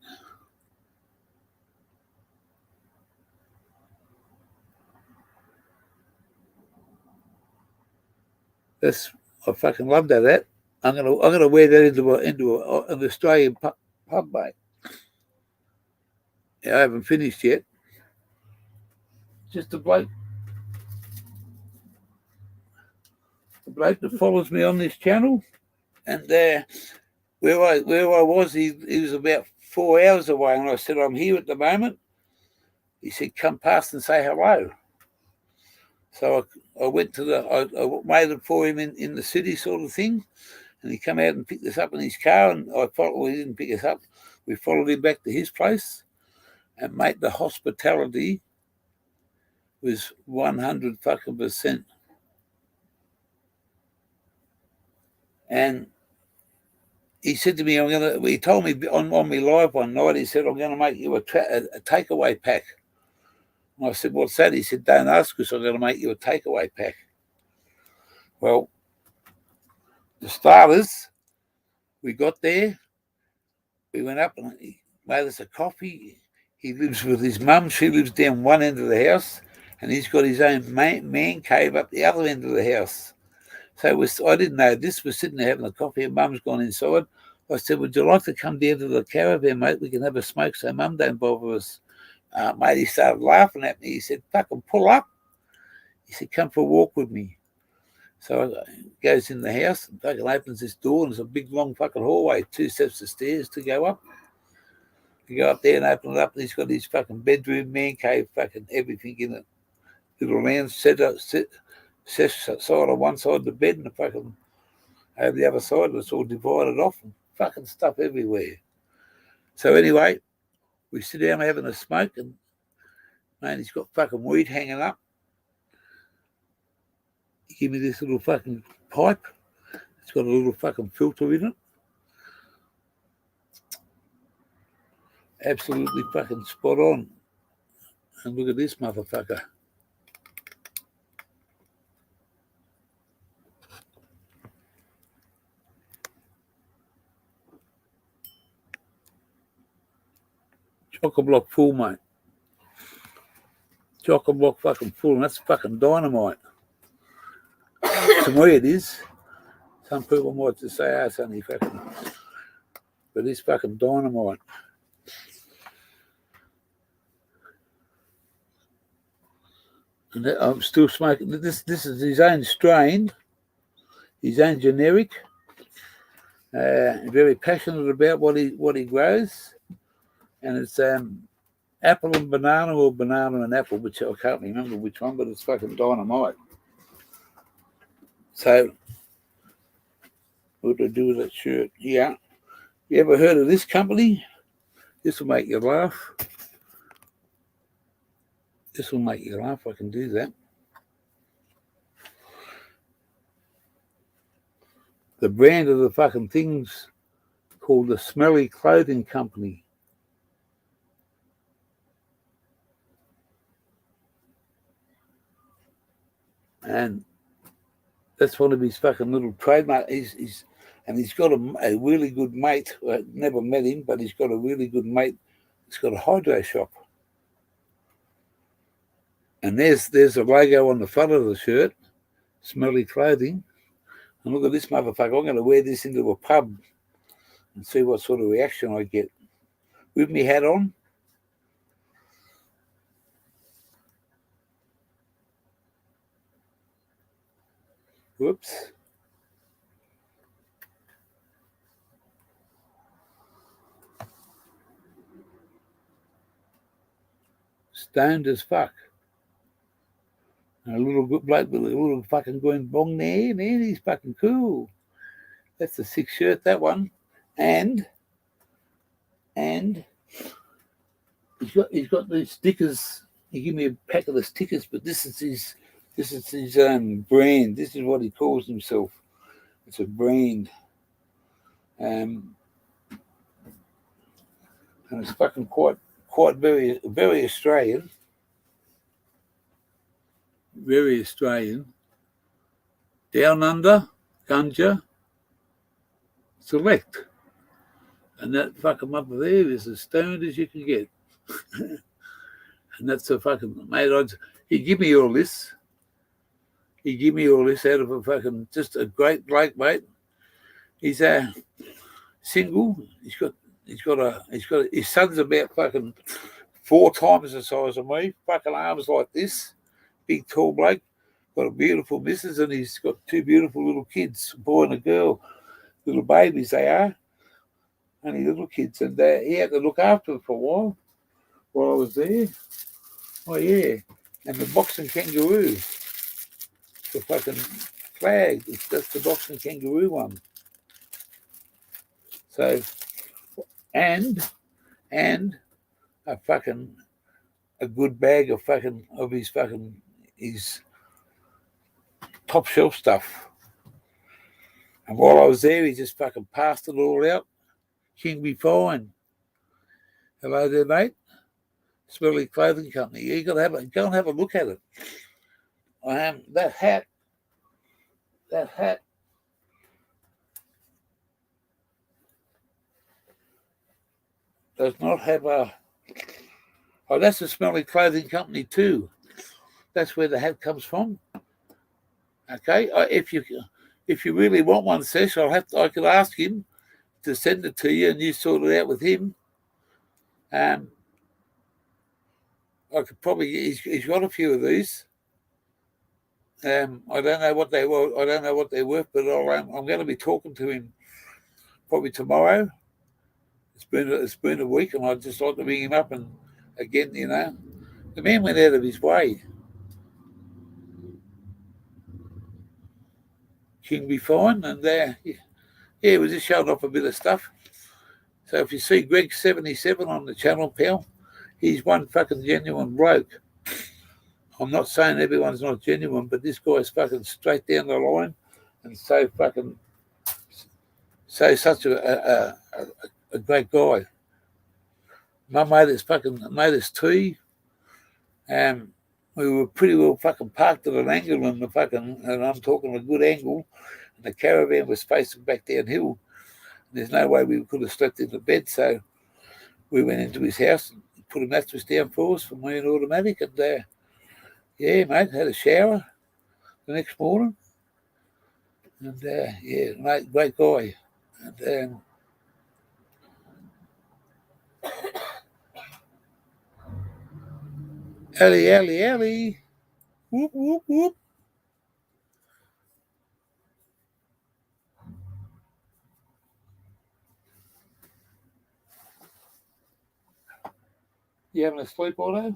I fucking love that hat. I'm gonna wear that into an Australian pub, mate. Yeah, I haven't finished yet. Just a bloke that follows me on this channel, and where I was, he was about 4 hours away, and I said, I'm here at the moment. He said, come past and say hello. So I went to I waited for him in the city, sort of thing, and he came out and picked us up in his car, and he didn't pick us up. We followed him back to his place, and mate, the hospitality was 100%. And he said to me, he told me on me live one night, he said, I'm going to make you a takeaway pack. And I said, what's that? He said, don't ask us, I'm going to make you a takeaway pack. Well, the starters, we got there, we went up and he made us a coffee. He lives with his mum. She lives down one end of the house, and he's got his own man cave up the other end of the house. So I didn't know this. We're sitting there having a coffee, and Mum's gone inside. I said, would you like to come down to the caravan, mate? We can have a smoke so Mum don't bother us. Mate, he started laughing at me. He said, fucking pull up. He said, come for a walk with me. So he goes in the house and fucking opens this door, and there's a big, long fucking hallway, 2 steps of stairs to go up. You go up there and open it up, and he's got his fucking bedroom, man cave, fucking everything in it. Little round sesh side on one side of the bed, and the fucking over the other side, it's all divided off, and fucking stuff everywhere. So anyway, we sit down having a smoke, and man, he's got fucking weed hanging up. He gave me this little fucking pipe. It's got a little fucking filter in it. Absolutely fucking spot on. And look at this motherfucker. Chock-a-block full, mate. Chock-a-block fucking full, and that's fucking dynamite. To me it is. Some people might just say, it's only fucking... But it's fucking dynamite. And I'm still smoking. This is his own strain, his own generic. Very passionate about what he grows. And it's apple and banana, or banana and apple, which I can't remember which one, but it's fucking dynamite. So, what do I do with that shirt? Yeah. You ever heard of this company? This will make you laugh. This will make you laugh. I can do that. The brand of the fucking thing's called the Smelly Clothing Company. And that's one of his fucking little trademark. He's got a really good mate. I never met him, but he's got a really good mate. He's got a hydro shop. And there's a logo on the front of the shirt, Smelly Clothing. And look at this motherfucker. I'm going to wear this into a pub and see what sort of reaction I get. With me hat on. Whoops. Stoned as fuck. And a little good bloke with a little fucking green bong there, man. He's fucking cool. That's a sick shirt, that one. And he's got these stickers. He gave me a pack of the stickers, but this is his brand. This is what he calls himself. It's a brand. And it's fucking quite very Australian. Very Australian. Down under, Gunja, Select. And that fucking up there is as stoned as you can get. And that's a fucking, mate, he give me all this. He give me all this out of a fucking, just a great bloke, mate. He's single. He's got his son's about fucking 4 times the size of me. Fucking arms like this. Big tall bloke. Got a beautiful missus, and he's got 2 beautiful little kids, a boy and a girl. Little babies they are. Only little kids. And he had to look after them for a while I was there. Oh yeah. And the boxing kangaroo. The fucking flag. That's the boxing kangaroo one. So, and a good bag of his top shelf stuff. And while I was there, he just fucking passed it all out. King be fine. Hello there, mate. Smelly Clothing Company. You got to go and have a look at it. That hat does not have a. Oh, that's a Smelly Clothing Company too. That's where the hat comes from. Okay, if you really want one, Sesh, I could ask him to send it to you, and you sort it out with him. I could probably. He's got a few of these. I don't know what they were. I don't know what they're worth, but I'm going to be talking to him probably tomorrow. It's been a week, and I'd just like to ring him up and again, the man went out of his way. King be fine, and we just showed off a bit of stuff. So if you see Greg 77 on the channel, pal, he's one fucking genuine bloke. I'm not saying everyone's not genuine, but this guy's fucking straight down the line and so such a great guy. Mum made us tea. We were pretty well fucking parked at an angle and I'm talking a good angle, and the caravan was facing back downhill. There's no way we could have slept in the bed, so we went into his house and put a mattress down for us for me and automatic, and mate, had a shower the next morning, and mate, great guy, and Ellie, whoop whoop whoop. You having a sleep all day?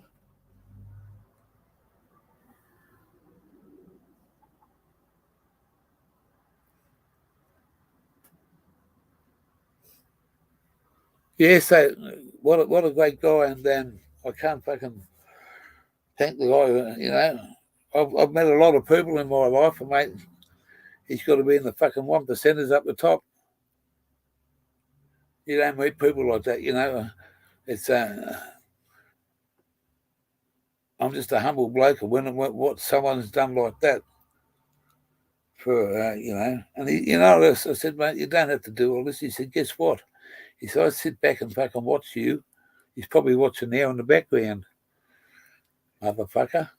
Yeah, so what a great guy, and I can't fucking thank the guy. I've met a lot of people in my life, and mate, he's got to be in the fucking 1%ers up the top. You don't meet people like that, It's I'm just a humble bloke, and when what someone's done like that for and I said, mate, you don't have to do all this. He said, guess what? He said, I sit back and fucking watch you. He's probably watching now in the background, motherfucker.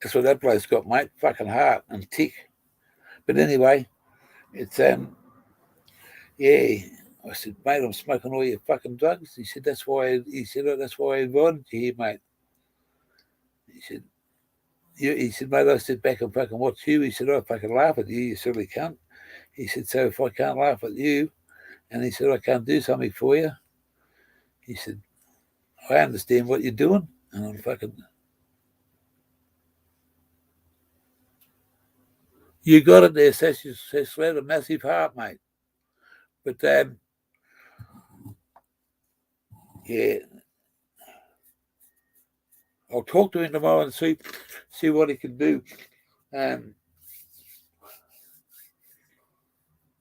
That's what that bloke's got, mate. Fucking heart and tick. But anyway, it's yeah. I said, mate, I'm smoking all your fucking drugs. He said, that's why. He said, oh, that's why I invited you here, mate. He said, mate, I sit back and fucking watch you. He said, I fucking laugh at you, you silly cunt. He said, so if I can't laugh at you, and he said, I can't do something for you. He said, I understand what you're doing, and I'm fucking. You got it there, Sesh. Sesh had a massive heart, mate. But yeah, I'll talk to him tomorrow and see what he can do.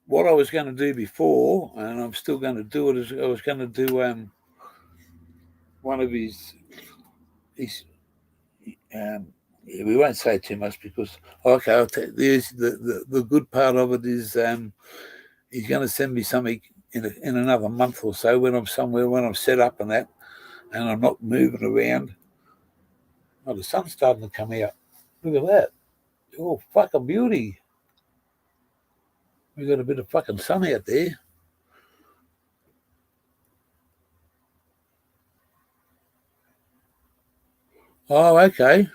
What I was going to do before, and I'm still going to do it, is I was going to do one of his yeah, we won't say too much because okay, I'll take the good part of it is he's going to send me something in another month or so when I'm somewhere, when I'm set up and that, and I'm not moving around. Oh, the sun's starting to come out. Look at that. Oh, fucking beauty. We got a bit of fucking sun out there. Oh, okay.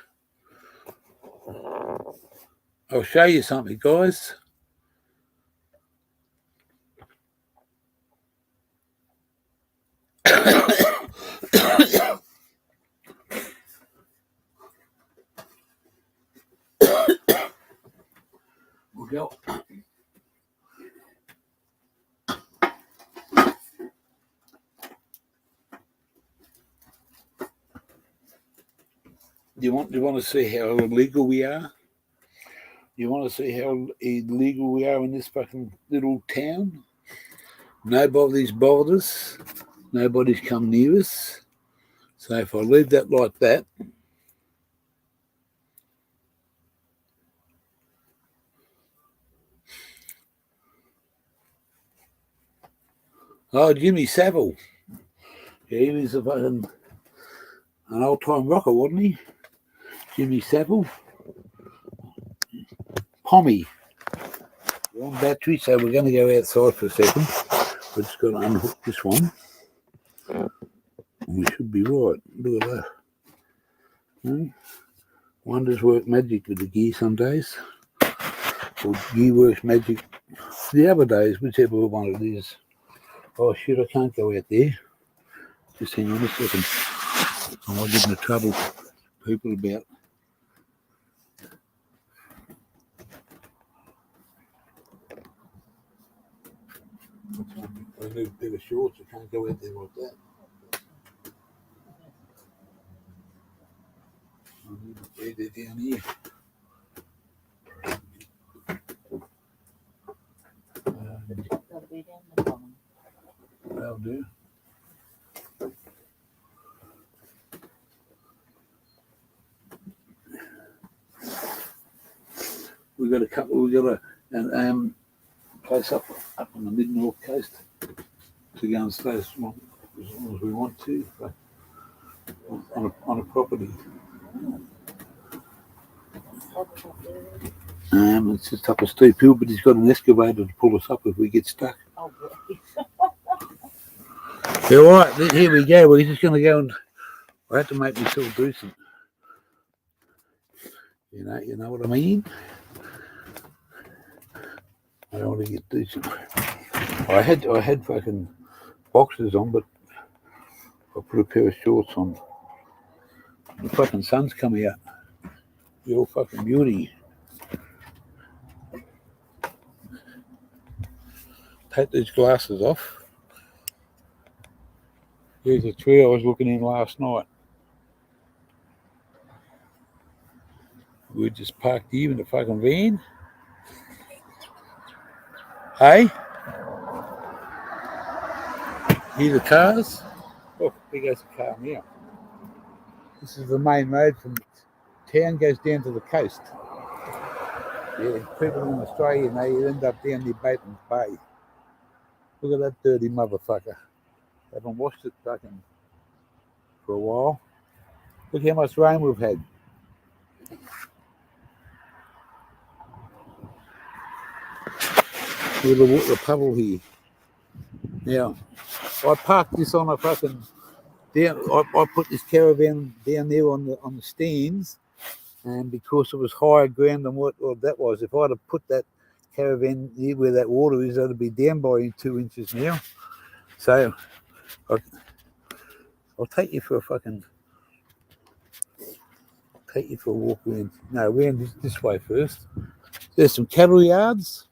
I'll show you something, guys. We'll go. Do you want to see how illegal we are? You want to see how illegal we are in this fucking little town? Nobody's bothered us. Nobody's come near us. So if I leave that like that, oh, Jimmy Savile. Yeah, he was an old-time rocker, wasn't he? Jimmy Savile. Pommy. We're on battery, so we're going to go outside for a second. We're just going to unhook this one. We should be right. Look at that. Wonders work magic with the gear some days. Or gear works magic the other days, whichever one it is. Oh shit, I can't go out there. Just hang on a second. I might get into trouble with people about. I need a pair of shorts. I can't go out there like that. I need a pair there down here. Gotta be down the bottom. That'll do. We got a couple. We got a place up on the mid north coast to go and stay as long as we want to, but on a property. It's just up a steep hill, but he's got an excavator to pull us up if we get stuck. Oh, Yeah, all right, here we go. We're just going to go and I have to make myself decent. You know what I mean? I don't want to get decent. I had fucking boxers on, but I put a pair of shorts on. The fucking sun's coming out. You're fucking beauty. Take these glasses off. Here's a tree I was looking in last night. We just parked here in the fucking van. Hey? Hear the cars? Oh, there goes the car now. This is the main road from town, goes down to the coast. Yeah, people in Australia, they end up down near Bateman's Bay. Look at that dirty motherfucker. Haven't washed it fucking for a while. Look how much rain we've had. with the puddle here. Now, I parked this on a fucking down. I put this caravan down there on the stands, and because it was higher ground than what that was, if I'd have put that caravan here where that water is, that'd be down by 2 inches now. So I'll take you for a walk around. No, around this way first. There's some cattle yards.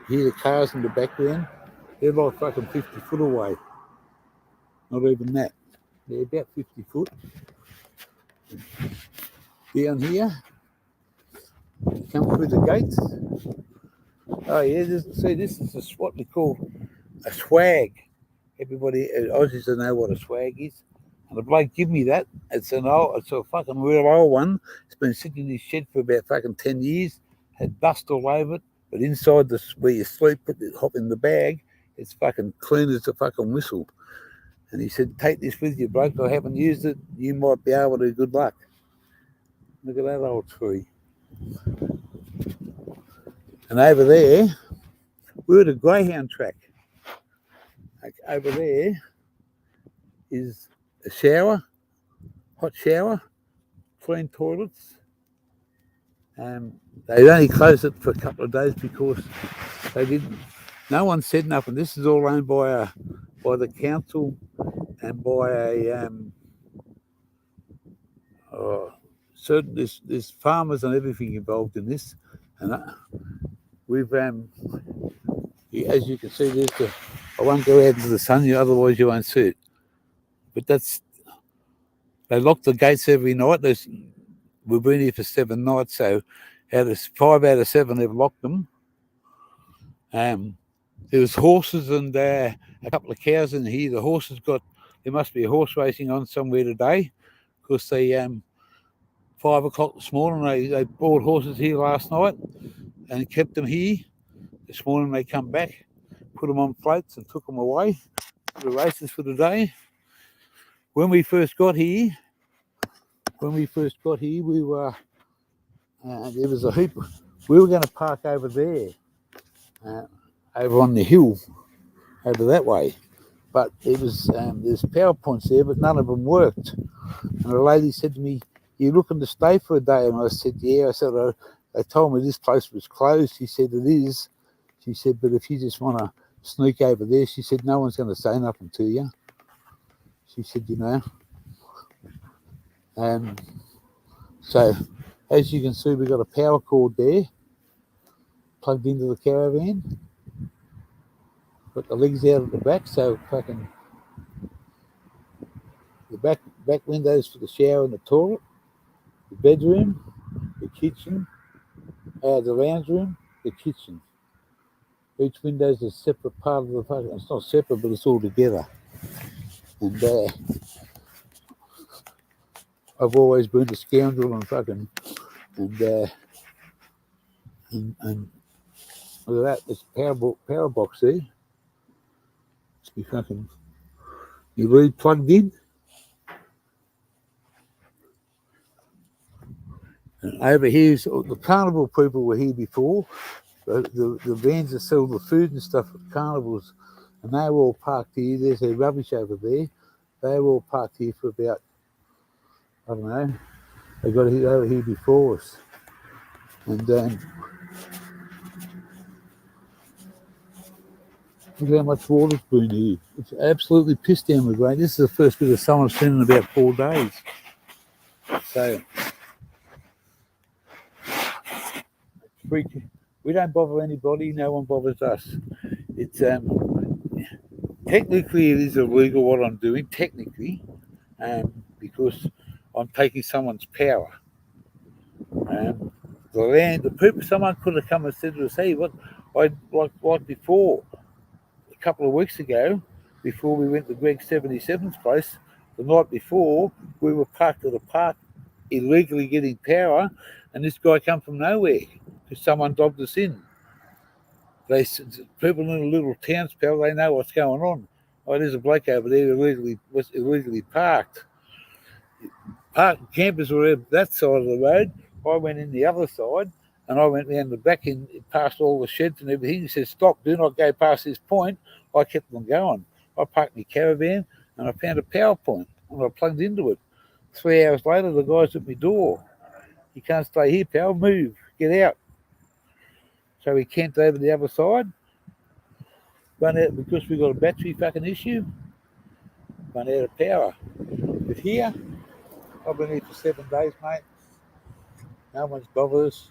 Here the cars in the background. They're like fucking 50 foot away. Not even that. They're about 50 foot. Down here, you come through the gates. Oh yeah, see, this is what we call a swag. Everybody, Aussies don't know what a swag is. And the bloke give me that. It's a fucking real old one. It's been sitting in his shed for about fucking 10 years. Had dust all over it, but inside where you sleep, put the hop in the bag, it's fucking clean as a fucking whistle. And he said, take this with you, bloke. I haven't used it. You might be able to. Good luck. Look at that old tree. And over there, we're at a greyhound track. Over there is a shower, hot shower, clean toilets. They only closed it for a couple of days because they didn't. No one said nothing. This is all owned by the council and by a certain. There's farmers and everything involved in this, and we've as you can see, there's I won't go out into the sun, otherwise you won't see it. But they lock the gates every night. We've been here for 7 nights, so 5 out of 7 they've locked them. There was horses and a couple of cows in here. The horses there must be a horse racing on somewhere today, because they 5 o'clock this morning they brought horses here last night and kept them here. This morning they come back, put them on floats and took them away for the races for the day. When we first got here, we were there was a heap. We were going to park over there, over on the hill, over that way. But there's power points there, but none of them worked. And the lady said to me, "You looking to stay for a day?" And I said, "Yeah." I said, "They told me this place was closed." She said, "It is." She said, "But if you just want to sneak over there," she said, "no one's going to say nothing to you." She said, so as you can see, we've got a power cord there plugged into the caravan. Got the legs out at the back, so fucking the back windows for the shower and the toilet, the bedroom, the kitchen, the lounge room, the kitchen. Each window is a separate part of the fucking. It's not separate, but it's all together. And I've always been a scoundrel and fucking and look at that. There's a power box there. It's be fucking. You lead plugged in. And over here, the carnival people were here before. The vans that sell the food and stuff at carnivals, and they were all parked here. There's their rubbish over there. They were all parked here for about, I don't know, they got over here before us. And look how much water's been here. It's absolutely pissed down with rain. This is the first bit of summer I've seen in about 4 days. So, we don't bother anybody, no one bothers us. It's technically it is illegal what I'm doing, technically, because I'm taking someone's power. The land, the people, someone could have come and said to us, "Hey, what like before, a couple of weeks ago, before we went to Greg 77's place, the night before, we were parked at a park illegally getting power, and this guy come from nowhere because someone dobbed us in." People in a little town, they know what's going on. Oh, there's a bloke over there was illegally parked. Campers were at that side of the road. I went in the other side, And I went round the back and past all the sheds and everything. He said, stop, do not go past this point. I kept on going. I parked my caravan and I found a power point and I plugged into it. 3 hours later, the guy's at my door. You can't stay here, pal. Move. Get out. So we camped over the other side. Run out because we got a battery fucking issue. Run out of power. But here, I've been here for 7 days, mate. No one's bothered us.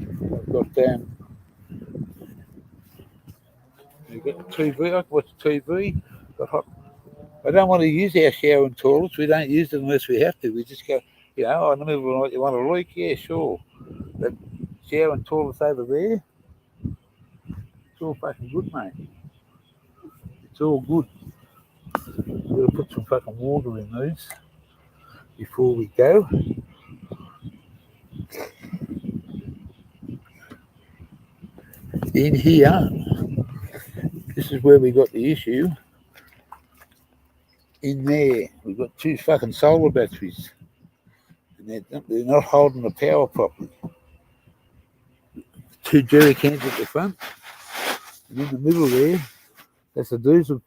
I've got we've got the TV. I can watch the TV. Got hot. I don't want to use our shower and toilets. We don't use them unless we have to. We just go, you know, in the middle of the night, you want a leak? Yeah, sure. But shower and toilets over there, it's all fucking good, mate. It's all good. We've got to put some fucking water in these before we go. In here, this is where we got the issue. In there, we've got 2 fucking solar batteries. And they're not holding the power properly. 2 jerry cans at the front. And in the middle there, that's a diesel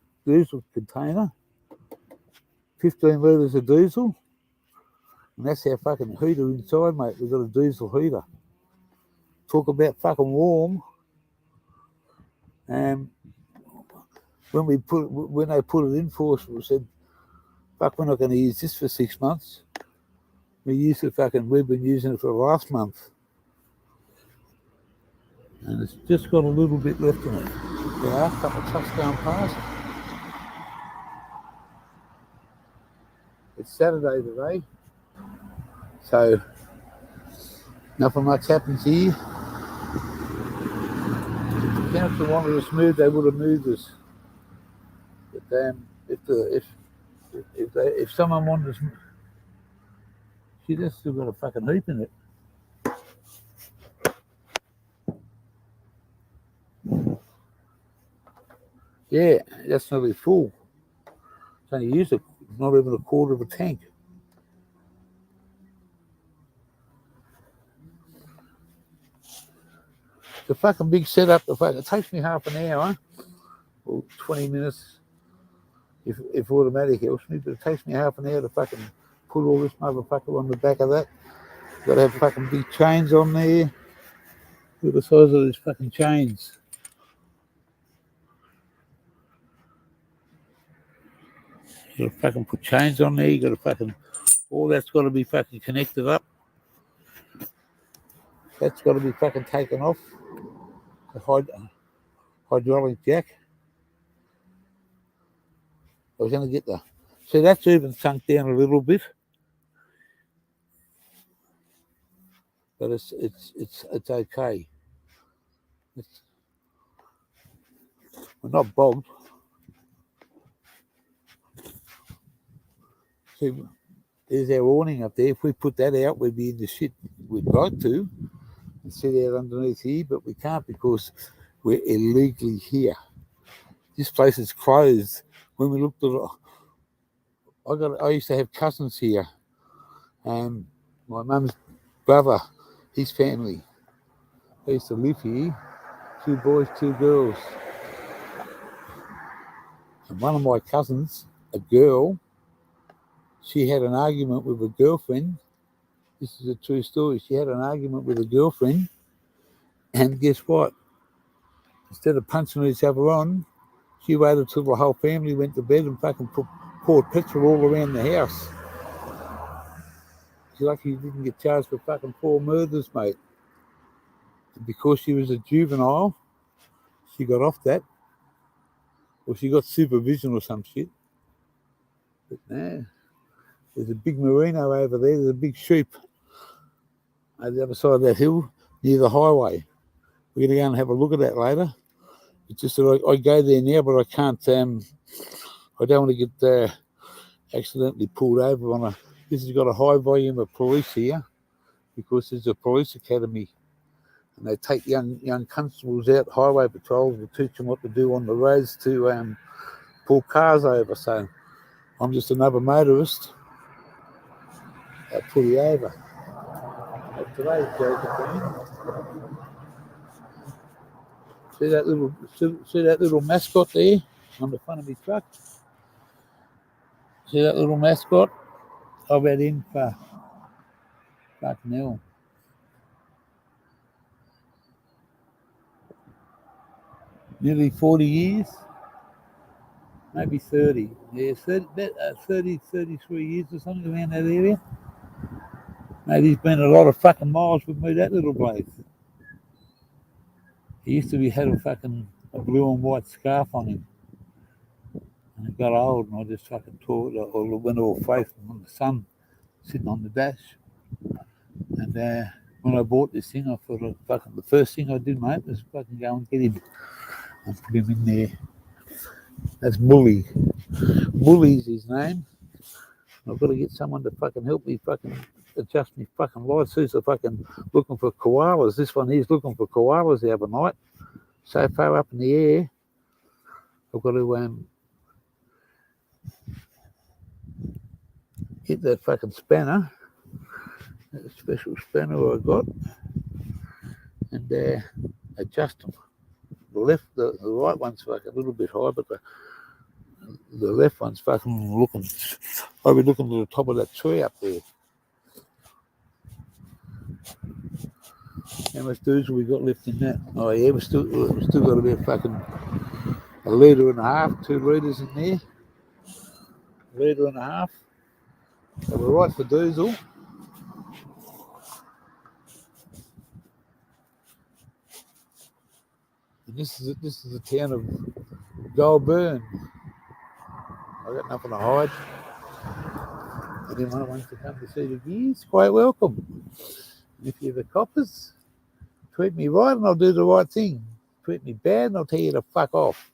container. 15 litres of diesel. And that's our fucking heater inside, mate. We've got a diesel heater. Talk about fucking warm. When they put it in for us, we said, fuck, we're not going to use this for 6 months. We've been using it for the last month. And it's just got a little bit left in it. There are a couple of trucks going past. It's Saturday today. So, nothing much happens here. If the council wanted us moved, they would have moved us. But if someone wanted us, see, that's still got a fucking heap in it. Yeah, that's nearly full. It's only used not even a quarter of a tank. It's a fucking big setup. It takes me half an hour or 20 minutes if automatic helps me, but it takes me half an hour to fucking put all this motherfucker on the back of that. Got to have fucking big chains on there. Look at the size of these fucking chains. You got to fucking put chains on there. You got to fucking, all that's got to be fucking connected up. That's got to be fucking taken off. The hydraulic jack. I was going to get so that's even sunk down a little bit, but it's okay. We're not bogged. See, there's our awning up there. If we put that out, we'd be in the shit. We'd like to and sit out underneath here, but we can't because we're illegally here. This place is closed. When we looked at it, I used to have cousins here. My mum's brother, his family. They used to live here. 2 boys, 2 girls. And one of my cousins, a girl, she had an argument with a girlfriend. This is a true story. She had an argument with a girlfriend, and guess what? Instead of punching each other on, she waited till the whole family went to bed and fucking poured petrol all around the house. She's lucky she didn't get charged for fucking 4 murders, mate. And because she was a juvenile, she got off that. Or she got supervision or some shit. But no. There's a big merino over there. There's a big sheep on the other side of that hill near the highway. We're going to go and have a look at that later. It's just that I go there now, but I can't. I don't want to get accidentally pulled over on a. This has got a high volume of police here because there's a police academy, and they take young constables out highway patrols to teach them what to do on the roads to pull cars over. So I'm just another motorist. They'll pull you over. They'll Today's Josephine. See that little mascot there on the front of my truck? See that little mascot? I've had him for fucking hell. Nearly 40 years. Maybe 30. Yeah, 30, 33 years or something around that area. Mate, he's been a lot of fucking miles with me, that little bloke. He used to had a blue and white scarf on him. And it got old and I just fucking tore it, or the window all face on the sun sitting on the dash. And when I bought this thing, I thought the first thing I did, mate, was fucking go and get him and put him in there. That's Bully. Bully's his name. I've got to get someone to fucking help me fucking adjust me fucking light suits. Are fucking looking for koalas. This one here's looking for koalas the other night. So far up in the air, I've got to hit that fucking spanner, that special spanner I got, and adjust them. The right one's fucking a little bit high, but the left one's fucking looking. I'll be looking to the top of that tree up there. How much dudes have we got left in that? Oh yeah, we've still got about fucking a litre and a half, 2 litres in there. A litre and a half. So we're right for diesel. And this is the town of Goulburn. I got nothing to hide. Anyone who wants to come to see the gears, quite welcome. And if you're the coppers, treat me right and I'll do the right thing. Treat me bad and I'll tell you to fuck off.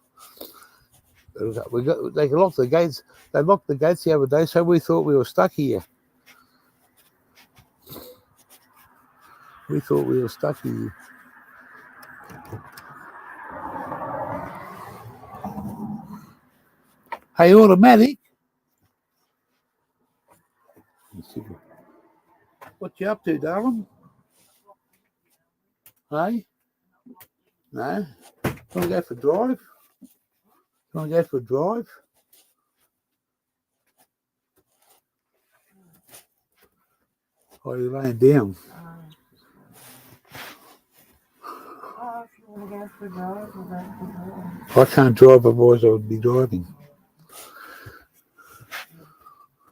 They locked the gates. They locked the gates the other day, so we thought we were stuck here. We thought we were stuck here. Hey, automatic. What you up to, darling? Hey? No? Want to go for a drive? Want to go for a drive? Or are you laying down? Oh, if you want to go for a drive, we'll go for a drive. I can't drive, otherwise I would be driving.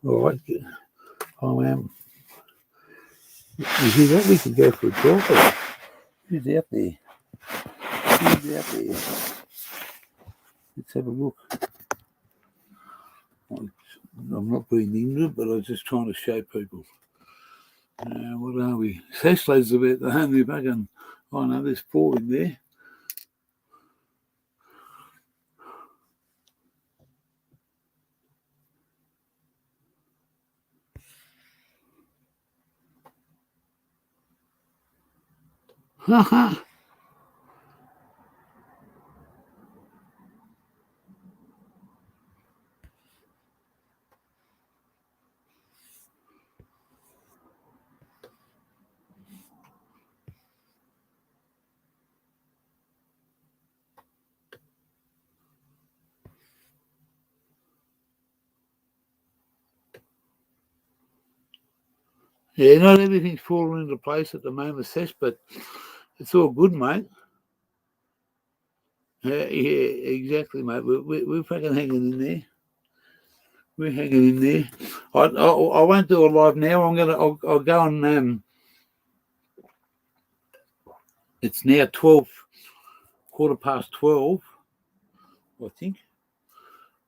All right. You hear that? We could go for a drive. Who's out there? Who's out there? Let's have a look. I'm not being ignorant, but I was just trying to show people. What are we? Sashlay's about the only fucking. Oh no, there's 4 in there. Ha. Yeah, not everything's falling into place at the moment, Sesh, but it's all good, mate. Yeah, exactly, mate. We're fucking hanging in there. We're hanging in there. I won't do a live now. I'll go on. It's now 12:15, I think.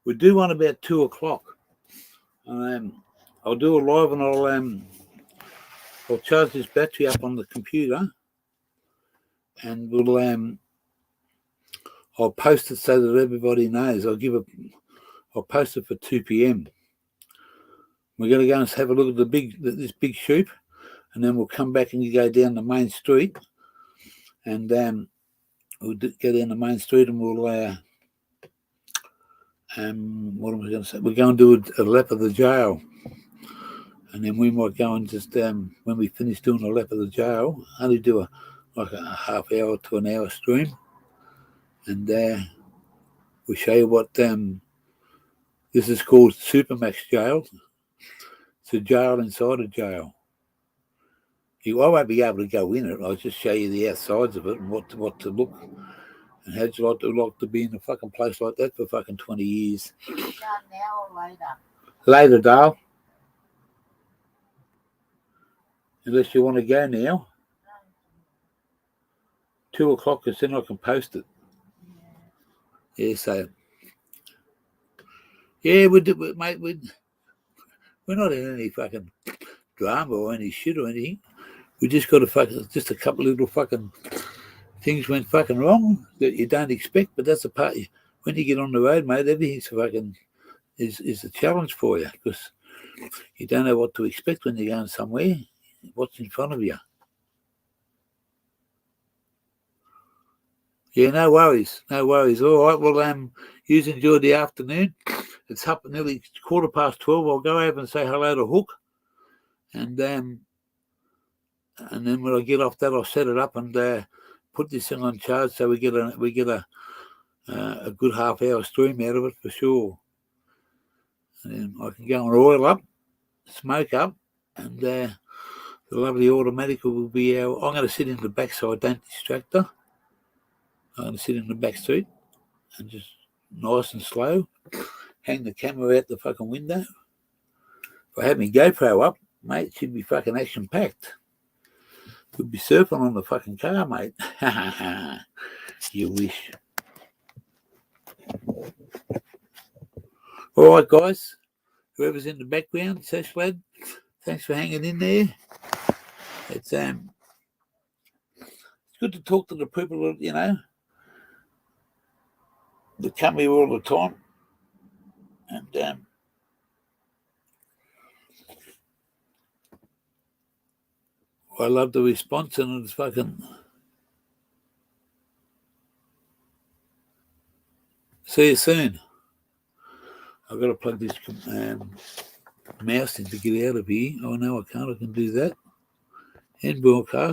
We do one about 2:00. I'll do a live and I'll charge this battery up on the computer, and I'll post it so that everybody knows. I'll post it for 2 p.m. We're going to go and have a look at this big shoot, and then we'll come back and go down the main street, and we'll go down the main street and we'll what am I going to say? We're going to do a lap of the jail, And then we might go and just, when we finish doing the lap of the jail, only do a half hour to an hour stream. And we'll show you what this is called Supermax Jail. It's a jail inside a jail. I won't be able to go in it. I'll just show you the outsides of it and what to look. And how'd you like to be in a fucking place like that for fucking 20 years? Now or later? Later, Dale. Unless you want to go now. 2 o'clock, because then I can post it. Yeah, so. Yeah, mate, we're not in any fucking drama or any shit or anything. We just got just a couple of little fucking things went fucking wrong that you don't expect, but that's a part. When you get on the road, mate, everything's fucking is a challenge for you because you don't know what to expect when you're going somewhere. What's in front of you? Yeah, no worries. All right, well, you enjoy the afternoon. It's up nearly 12:15. I'll go over and say hello to Hook, and then when I get off that, I'll set it up and put this thing on charge so we get a good half hour stream out of it for sure. And then I can go and oil up, smoke up, and the lovely automatic will be I'm going to sit in the back so I don't distract her. I'm going to sit in the back seat and just nice and slow, hang the camera out the fucking window. If I had my GoPro up, mate, she'd be fucking action packed. We'd be surfing on the fucking car, mate. You wish. All right, guys. Whoever's in the background, Sesh lad, thanks for hanging in there. It's good to talk to the people that, you know, that come here all the time. And I love the response, and it's fucking. See you soon. I've got to plug this mouse in to get out of here. Oh, no, I can't. I can do that. End broadcast.